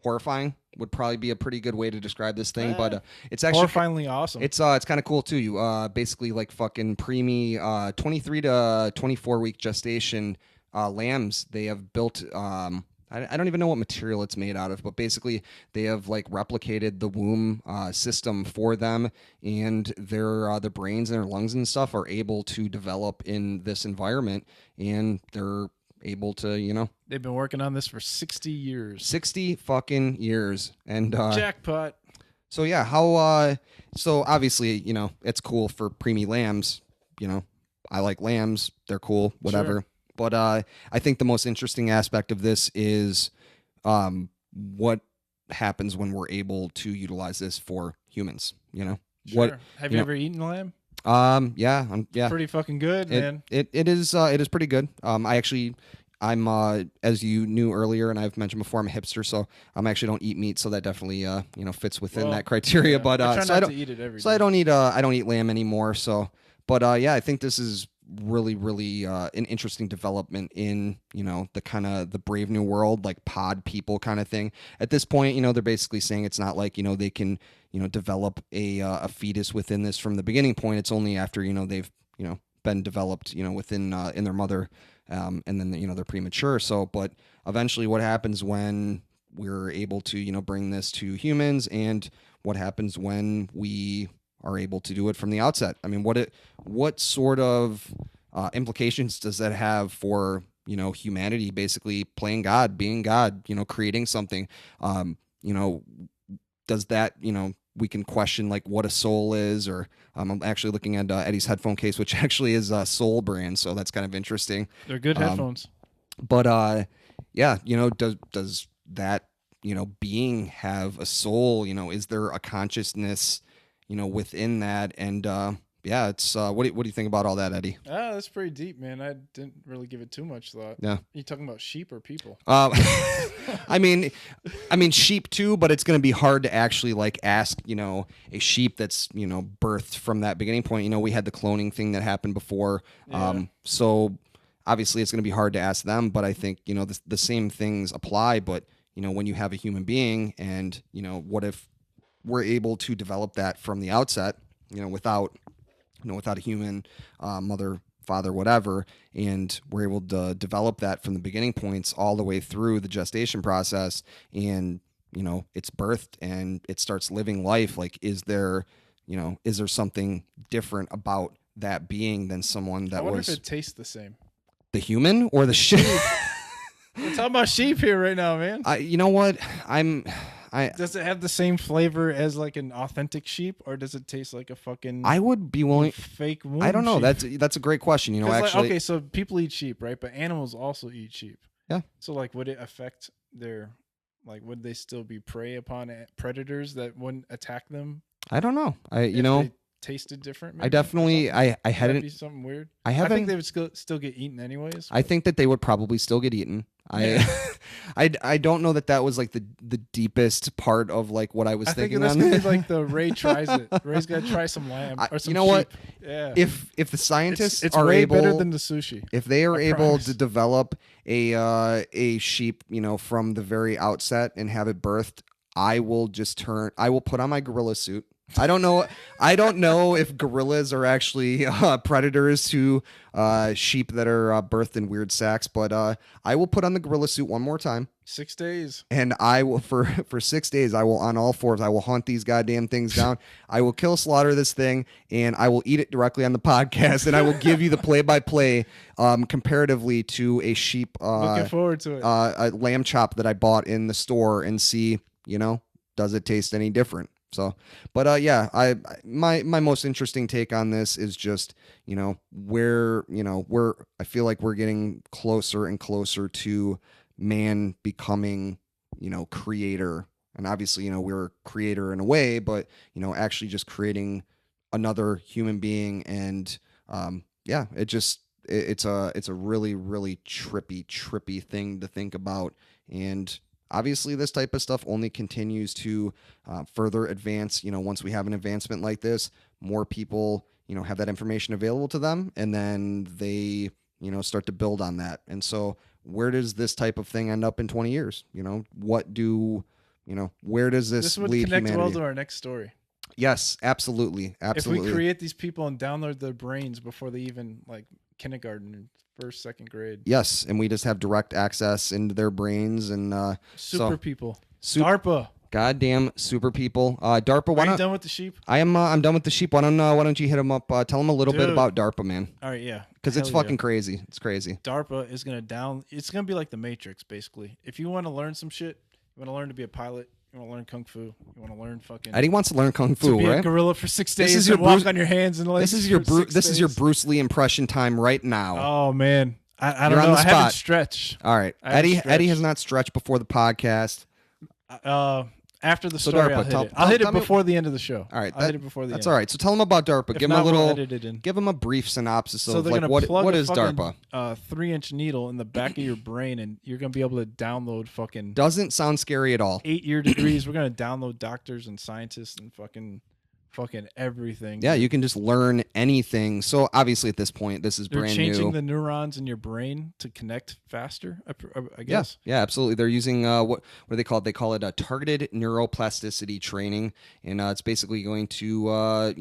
horrifying. Would probably be a pretty good way to describe this thing, but it's actually horrifyingly awesome. It's kind of cool too. You basically like fucking preemie 23 to 24 week gestation lambs. They have built I don't even know what material it's made out of, but basically they have like replicated the womb system for them, and their brains and their lungs and stuff are able to develop in this environment, and they're able to, they've been working on this for 60 years. 60 fucking years. And jackpot. So yeah, how so obviously, it's cool for preemie lambs, I like lambs, they're cool, whatever. Sure. But I think the most interesting aspect of this is what happens when we're able to utilize this for humans, Sure. What have you ever eaten lamb? Yeah. Pretty fucking good, man. It is pretty good. I'm as you knew earlier, and I've mentioned before, I'm a hipster, so I actually don't eat meat, so that definitely fits within that criteria. Yeah. But I don't eat it every day. I don't eat lamb anymore. So, but yeah, I think this is really an interesting development in the kind of the brave new world, like pod people kind of thing. At this point, they're basically saying it's not like they can develop a fetus within this from the beginning point. It's only after they've been developed within in their mother. And then they're premature. So, but eventually, what happens when we're able to bring this to humans, and what happens when we are able to do it from the outset? I mean, what sort of implications does that have for humanity? Basically, playing God, being God, creating something. Does that we can question like what a soul is, or I'm actually looking at Eddie's headphone case, which actually is a Soul brand, so that's kind of interesting. They're good headphones. But yeah, does that being have a soul? Is there a consciousness within that? And yeah, it's what do you think about all that, Eddie? That's pretty deep, man. I didn't really give it too much thought. Yeah. Are you talking about sheep or people? I mean sheep too, but it's going to be hard to actually like ask, a sheep that's, birthed from that beginning point. We had the cloning thing that happened before. Yeah. So obviously it's going to be hard to ask them, but I think, the same things apply. But, when you have a human being and, what if we're able to develop that from the outset, without a human mother, father, whatever, and we're able to develop that from the beginning points all the way through the gestation process, and it's birthed and it starts living life. Like, is there something different about that being than someone that I wonder was? If it tastes the same. The human or the sheep? We're talking about sheep here right now, man. You know what? Does it have the same flavor as like an authentic sheep, or does it taste like a fucking? I would be willing. Fake womb I don't know. Sheep? That's a great question. Actually, okay, so people eat sheep, right? But animals also eat sheep. Yeah. So like, would it affect their, like, would they still be prey upon predators that wouldn't attack them? I don't know. They tasted different. Maybe, I definitely. I hadn't. Be something weird. I haven't. I think they would still get eaten anyways. I think that they would probably still get eaten. I don't know that was like the deepest part of like what I was thinking. I think that's gonna be like the Ray tries it. Ray's got to try some lamb or some. You know what? Yeah. If the scientists it's are way able, better than the sushi. If they are able to develop a sheep, from the very outset and have it birthed, I will put on my gorilla suit. I don't know if gorillas are actually predators to sheep that are birthed in weird sacks, but I will put on the gorilla suit one more time. 6 days. And I will, for 6 days, I will on all fours, I will hunt these goddamn things down. I will slaughter this thing, and I will eat it directly on the podcast, and I will give you the play-by-play comparatively to a sheep. Looking forward to it. A lamb chop that I bought in the store, and see, does it taste any different? So, but yeah, my most interesting take on this is just, where I feel like we're getting closer and closer to man becoming, creator. And obviously, we're a creator in a way, but, actually just creating another human being. And yeah, it's a really, really trippy thing to think about. And obviously, this type of stuff only continues to further advance. Once we have an advancement like this, more people, have that information available to them, and then they, start to build on that. And so, where does this type of thing end up in 20 years? Where does this would lead connect humanity? well to our next story. Yes, absolutely. If we create these people and download their brains before they even like kindergarten, first, second grade. Yes, and we just have direct access into their brains and super people. DARPA. Goddamn super people. DARPA. Are you done with the sheep? I'm done with the sheep. Why don't you hit them up? Tell them a little bit about DARPA, man. All right, yeah. Because it's fucking crazy. It's crazy. DARPA is it's gonna be like the Matrix, basically. If you want to learn some shit, you want to learn to be a pilot, you want to learn kung fu, you want to learn fucking. Eddie wants to learn kung fu, to be right? A gorilla for 6 days. This is your walk on your hands and legs. This is your Bruce Lee impression time right now. Oh man, I don't know. I haven't stretched. All right, Eddie has not stretched before the podcast. After the story, I'll hit it before the end of the show. All right, I'll hit it before the end. That's all right. So tell them about DARPA. Give them a brief synopsis of like what is DARPA. 3-inch needle in the back of your brain, and you're gonna be able to download fucking. Doesn't sound scary at all. 8-year degrees. We're gonna download doctors and scientists and fucking everything. Yeah, you can just learn anything. So obviously at this point, this is brand new. They're changing the neurons in your brain to connect faster, I guess. Yeah, absolutely. They're using what do they call it? They call it a targeted neuroplasticity training, and it's basically going to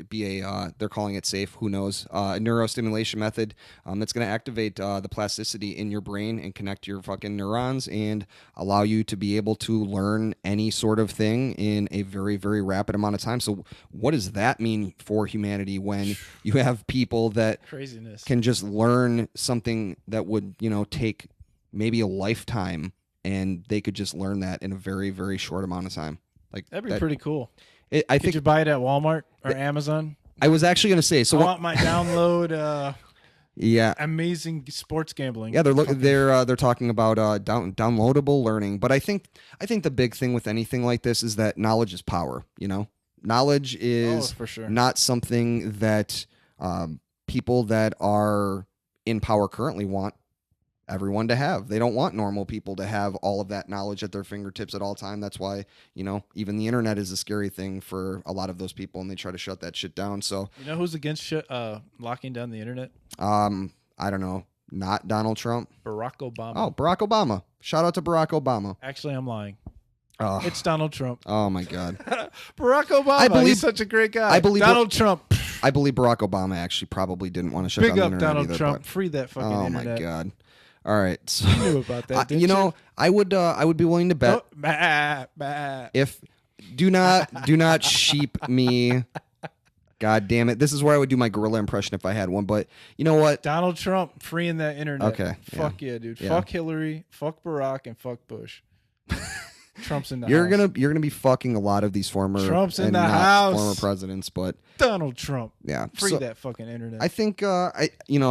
be a they're calling it SAFE. Who knows? A neurostimulation method that's going to activate the plasticity in your brain and connect your fucking neurons and allow you to be able to learn any sort of thing in a very, very rapid amount of time. So what does that mean for humanity when you have people that can just learn something that would, take maybe a lifetime, and they could just learn that in a very, very short amount of time? Like that'd be pretty cool. Could you buy it at Walmart or Amazon? I was actually going to say. So I want my download. Yeah, amazing sports gambling. Yeah, they're talking about downloadable learning, but I think the big thing with anything like this is that knowledge is power. Knowledge is for sure not something that people that are in power currently want everyone to have. They don't want normal people to have all of that knowledge at their fingertips at all time. That's why, even the internet is a scary thing for a lot of those people, and they try to shut that shit down. So, who's against locking down the internet? I don't know. Not Donald Trump. Barack Obama. Oh, Barack Obama. Shout out to Barack Obama. Actually, I'm lying. It's Donald Trump. Oh my God. Barack Obama. He's such a great guy. Donald Trump. I believe Barack Obama actually probably didn't want to shut down the internet. Big up Donald either, Trump. Free that fucking internet. Oh my God. All right. So, you knew about that, didn't you? I would be willing to bet. If do not sheep me. God damn it. This is where I would do my gorilla impression if I had one. But you know what? Donald Trump freeing that internet. Okay. Fuck yeah, dude. Yeah. Fuck Hillary. Fuck Barack and fuck Bush. Trump's in the you're house. You're gonna be fucking a lot of these former Trump's in the house. Former presidents, but Donald Trump. Yeah. Free that fucking internet. I think I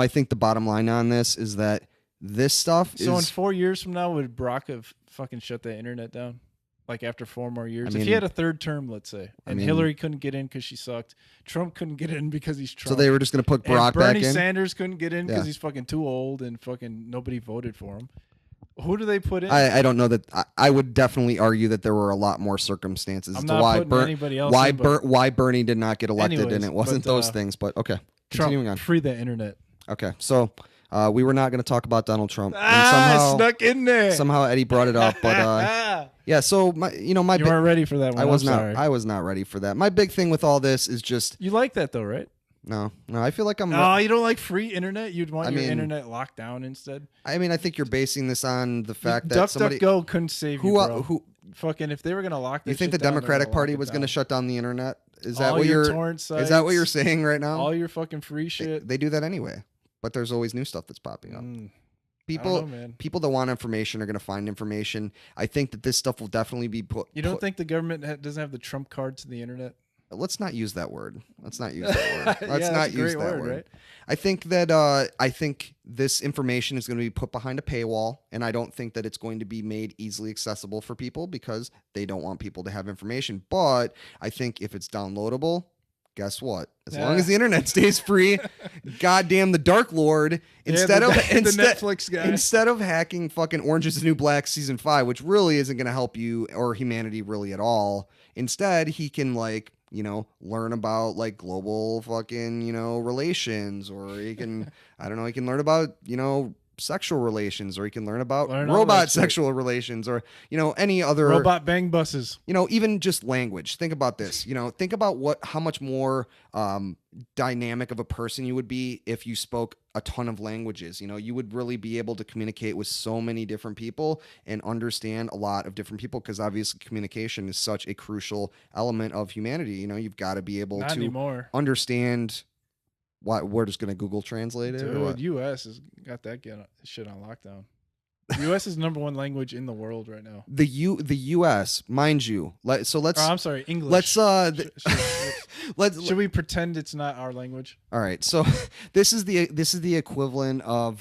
think the bottom line on this is that this stuff So in 4 years from now, would Barack have fucking shut the internet down? Like after 4 more years? If he had a third term, let's say, and Hillary couldn't get in because she sucked, Trump couldn't get in because he's Trump. So they were just going to put Barack back in? Bernie Sanders couldn't get in because he's fucking too old and fucking nobody voted for him. Who do they put in? I don't know that. I would definitely argue that there were a lot more circumstances as to why Bernie did not get elected, and it wasn't those things. But okay, continuing on. Free the internet. Okay, so we were not going to talk about Donald Trump. And somehow, snuck in there. Somehow Eddie brought it up, but yeah. So you weren't ready for that one. I was not ready for that. My big thing with all this is just you like that though, right? No, I feel like I'm. No, you don't like free internet. You'd want your internet locked down instead. I mean, I think you're basing this on the fact that somebody DuckDuckGo couldn't save you, bro. Who fucking if they were gonna lock? You think the Democratic Party was gonna shut down the internet? Is that what torrent sites, is that what you're saying right now? All your fucking free shit. They do that anyway, but there's always new stuff that's popping up. People that want information are going to find information. I think that this stuff will definitely be put. You don't think the government doesn't have the Trump card to the internet? Let's not use that word. Let's not use that word. Right? I think that I think this information is going to be put behind a paywall, and I don't think that it's going to be made easily accessible for people because they don't want people to have information. But I think if it's downloadable, guess what? As long as the internet stays free, goddamn the Dark Lord, instead of Netflix guy. Instead of hacking fucking Orange is the New Black season 5, which really isn't going to help you or humanity really at all. Instead, he can learn about global fucking, relations, or he can, he can learn about, sexual relations, or you can learn about robot sexual relations, or, any other robot bang buses. Even just language. Think about this. Think about how much more dynamic of a person you would be if you spoke a ton of languages. You would really be able to communicate with so many different people and understand a lot of different people, because obviously communication is such a crucial element of humanity. You've got to be able Not to anymore. Understand. What, we're just going to Google translate it? Dude, or what? U.S. has got that shit on lockdown. U.S. is number one language in the world right now. The U.S., mind you. Let's. I'm sorry, English. Let's. Should we pretend it's not our language? All right. So this is the equivalent of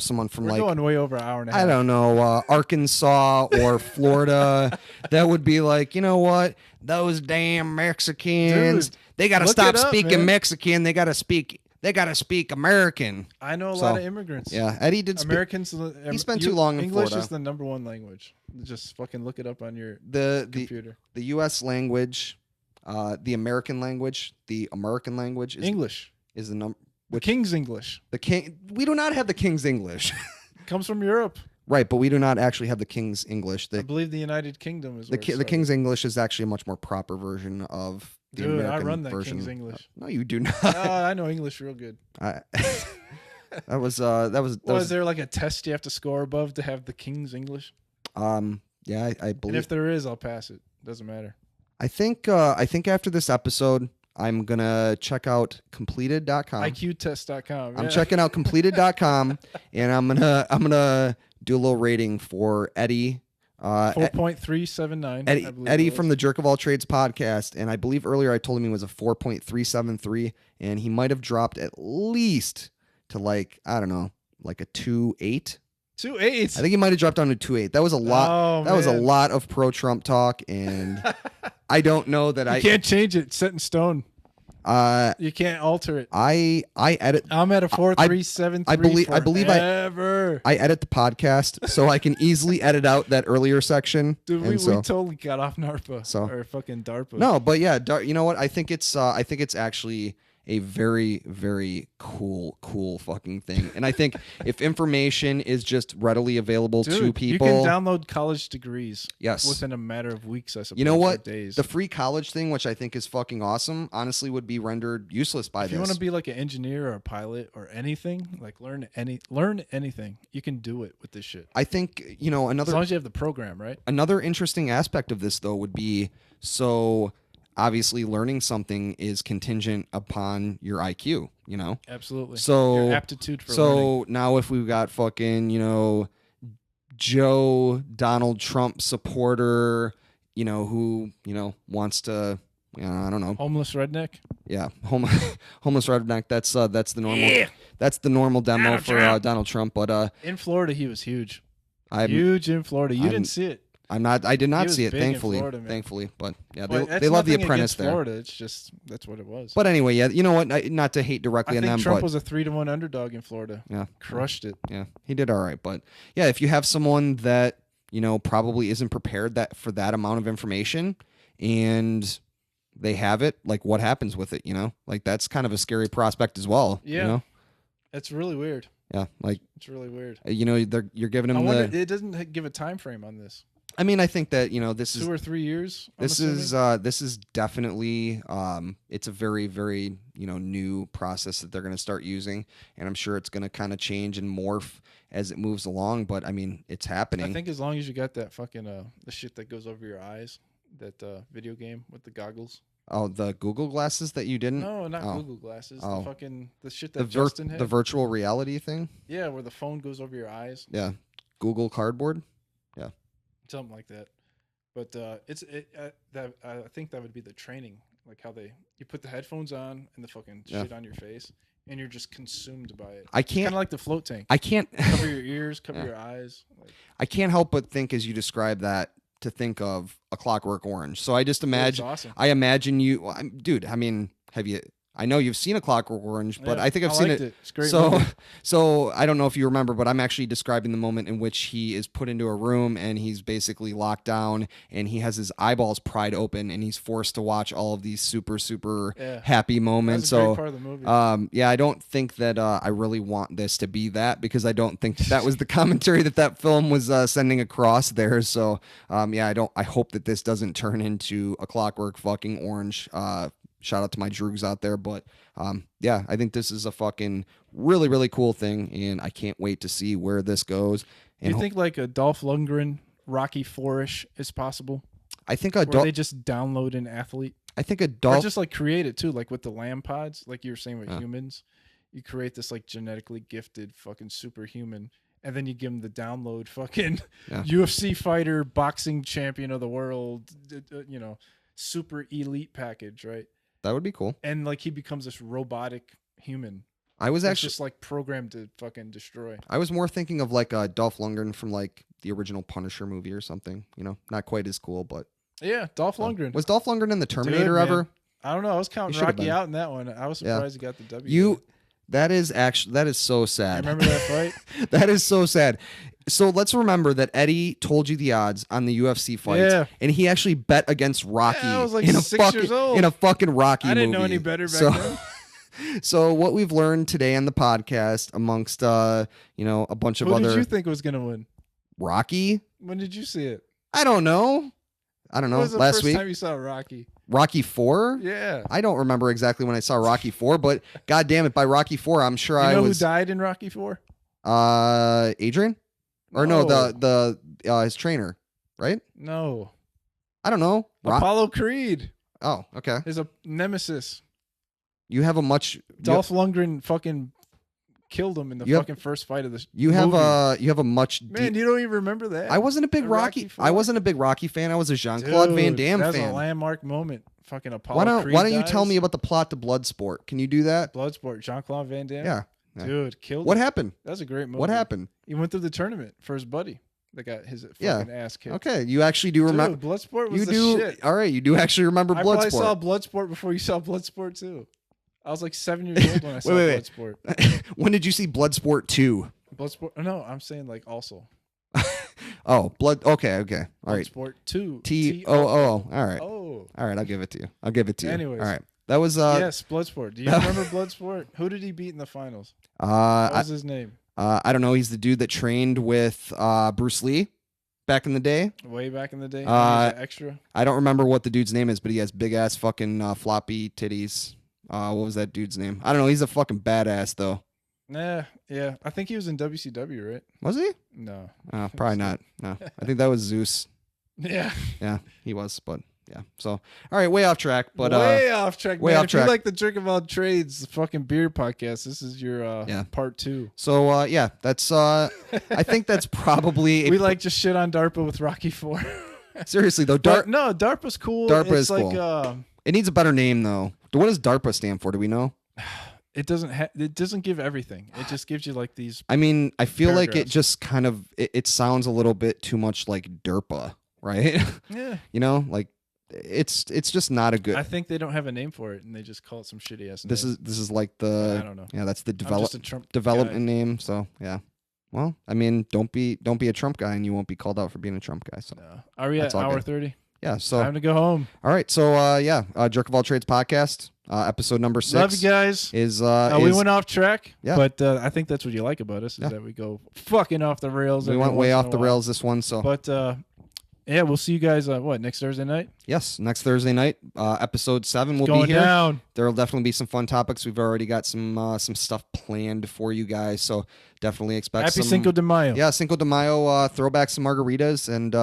someone from We're going way over an hour and a half. I don't know, Arkansas or Florida. That would be like, you know what? Those damn Mexicans. Dude, they got to stop speaking Mexican. They got to speak American. I know a lot of immigrants. Yeah, Eddie did. Americans. He spent too long in English Florida. is the number one language. Just fucking look it up on your computer. The U.S. language, the American language is English. Is the number. The King's English. The king. We do not have the King's English. Comes from Europe. Right, but we do not actually have the King's English. I believe the United Kingdom is the King's English is actually a much more proper version of the American version. I run that King's English. No, you do not. I know English real good. Was there like a test you have to score above to have the King's English? Yeah, I believe. And if there is, I'll pass it. Doesn't matter. I think after this episode, I'm gonna check out completed.com. IQtest.com. Yeah. I'm checking out completed.com, and I'm gonna do a little rating for Eddie. 4.379. Eddie from the Jerk of All Trades podcast, and I believe earlier I told him he was a 4.373, and he might have dropped at least to a 2.8. 2.8. I think he might have dropped down to 2.8. That was a lot. Oh, that was a lot of pro-Trump talk, and I don't know that you can't change it. It's set in stone. You can't alter it. I edit. I'm at a 4.373. I believe I edit the podcast, so I can easily edit out that earlier section. Dude, we totally got off NARPA or fucking DARPA. No, but yeah, you know what? I think it's actually a very, very cool fucking thing. And I think if information is just readily available to people, you can download college degrees. Yes. Within a matter of weeks, I suppose. You know what? Days. The free college thing, which I think is fucking awesome, honestly would be rendered useless by this. If you want to be like an engineer or a pilot or anything, like learn anything, you can do it with this shit. I think, as long as you have the program, right? Another interesting aspect of this though would be obviously learning something is contingent upon your IQ, Absolutely. So your aptitude for learning. Now if we've got fucking, Joe Donald Trump supporter, who, wants to, I don't know. Homeless redneck? Yeah. Homeless redneck. That's the normal. Yeah. That's the normal demo for Donald Trump. But in Florida, he was huge. Huge in Florida. You didn't see it. I did not see it, thankfully. But yeah, they love The Apprentice there. Florida, it's just that's what it was. But anyway, yeah, you know what? Not to hate directly on them, Trump was a 3-1 underdog in Florida. Yeah, crushed it. Yeah, he did all right. But yeah, if you have someone that probably isn't prepared for that amount of information, and they have it, like what happens with it? Like that's kind of a scary prospect as well. Yeah, it's really weird. Yeah, like it's really weird. You're giving them it doesn't give a time frame on this. I mean, I think that this is 2 or 3 years. This is definitely it's a very, very new process that they're going to start using, and I'm sure it's going to kind of change and morph as it moves along. But I mean, it's happening. I think as long as you got that fucking the shit that goes over your eyes, that video game with the goggles. Oh, the Google glasses that you didn't? No, not Google glasses. The shit that Justin had. The virtual reality thing. Yeah, where the phone goes over your eyes. Yeah, Google Cardboard. Yeah. Something like that, but I think that would be the training, like how you put the headphones on and the fucking shit on your face, and you're just consumed by it. I can't kind of like the float tank. I can't cover your ears, cover your eyes. I can't help but think as you describe that to think of A Clockwork Orange. So I just imagine. Awesome. I imagine you, dude. I mean, I know you've seen A Clockwork Orange, but I think I've seen it. It's a great so, movie. so I don't know if you remember, but I'm actually describing the moment in which he is put into a room and he's basically locked down and he has his eyeballs pried open and he's forced to watch all of these super, super happy moments. That's a great part of the movie. I don't think that I really want this to be that because I don't think that was the commentary that film was sending across there. So, I hope that this doesn't turn into A Clockwork fucking Orange. Shout out to my droogs out there. But I think this is a fucking really, really cool thing. And I can't wait to see where this goes. Do you think like a Dolph Lundgren Rocky 4-ish is possible? I think where they just download an athlete. I think a Or just like create it too, like with the lamb pods, like you were saying with humans. You create this like genetically gifted fucking superhuman. And then you give him the download fucking UFC fighter, boxing champion of the world, super elite package, right? That would be cool. And like he becomes this robotic human. I was actually just like programmed to fucking destroy. I was more thinking of like Dolph Lundgren from like the original Punisher movie or something. Not quite as cool, but yeah, Dolph Lundgren. Was Dolph Lundgren in the Terminator ever? I don't know. I was counting Rocky out in that one. I was surprised he got the W. That is so sad. I remember that fight. That is so sad. So let's remember that Eddie told you the odds on the UFC fights, and he actually bet against Rocky. I was like 6 years old. In a fucking Rocky movie. I didn't know any better back then. So what we've learned today on the podcast, amongst a bunch of Who other, did you think was gonna win? Rocky. When did you see it? I don't know. When was the last first week. time you saw Rocky? Rocky 4? Yeah. I don't remember exactly when I saw Rocky 4, but God damn it, by Rocky 4, I'm sure I was. Who died in Rocky 4? Adrian? Or no, the his trainer, right? No. I don't know. Apollo Creed. Oh, okay. Is a nemesis. You have a much Dolph Lundgren fucking killed him in the fucking first fight of this. You have a much man. You don't even remember that. I wasn't a big Rocky. I wasn't a big Rocky fan. I was a Jean-Claude Van Damme fan. That's a landmark moment. Fucking Apollo. Why don't you tell me about the plot to Bloodsport? Can you do that? Bloodsport. Jean-Claude Van Damme. Yeah. Dude, killed. What happened? That's a great movie. What happened? He went through the tournament for his buddy that got his fucking ass kicked. Okay, you actually do remember. Bloodsport was the shit. All right, you do actually remember Bloodsport. I probably saw Bloodsport before you saw Bloodsport too. I was like 7 years old when I saw Bloodsport. When did you see Bloodsport 2? Bloodsport? No, I'm saying like also. Oh, Okay. All right. Bloodsport 2. TOO. All right. Oh. All right. I'll give it to you. Anyways. All right. That was yes, Bloodsport. Do you remember Bloodsport? Who did he beat in the finals? What was his name? I don't know. He's the dude that trained with Bruce Lee back in the day. Way back in the day. Extra. I don't remember what the dude's name is, but he has big ass fucking floppy titties. What was that dude's name? I don't know. He's a fucking badass though. Yeah. I think he was in WCW, right? Was he? No. Probably not. No. I think that was Zeus. Yeah. Yeah, he was, but yeah. So, all right, way off track, but way off track. Way man. off if track. you like the Jerk of All Trades, the fucking beer podcast, this is your part 2. So that's I think that's probably we like just shit on DARPA with Rocky 4. Seriously though, DARPA's cool. DARPA is like, cool. It needs a better name though. What does DARPA stand for? Do we know? It doesn't give everything. It just gives you like these. I mean, I feel paragraphs. like it just kind of it sounds a little bit too much like DERPA, right? Yeah. Like it's just not a good. I think they don't have a name for it, and they just call it some shitty ass name. This is like the. I don't know. Yeah, that's the Trump development guy. name. So yeah. Well, I mean, don't be a Trump guy, and you won't be called out for being a Trump guy. So no. Are we at hour 30? Yeah. So time to go home. All right. So Jerk of All Trades podcast, episode number 6. Love you guys. We went off track. Yeah. But I think that's what you like about us is that we go fucking off the rails. We went way off the rails this one. So. But yeah, we'll see you guys. Next Thursday night? Yes, next Thursday night, episode 7 will going be here. Down. There will definitely be some fun topics. We've already got some stuff planned for you guys, so definitely expect Happy Cinco de Mayo. Yeah, Cinco de Mayo. Throwback some margaritas, and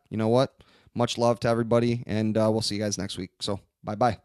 you know what? Much love to everybody, and we'll see you guys next week. So bye bye.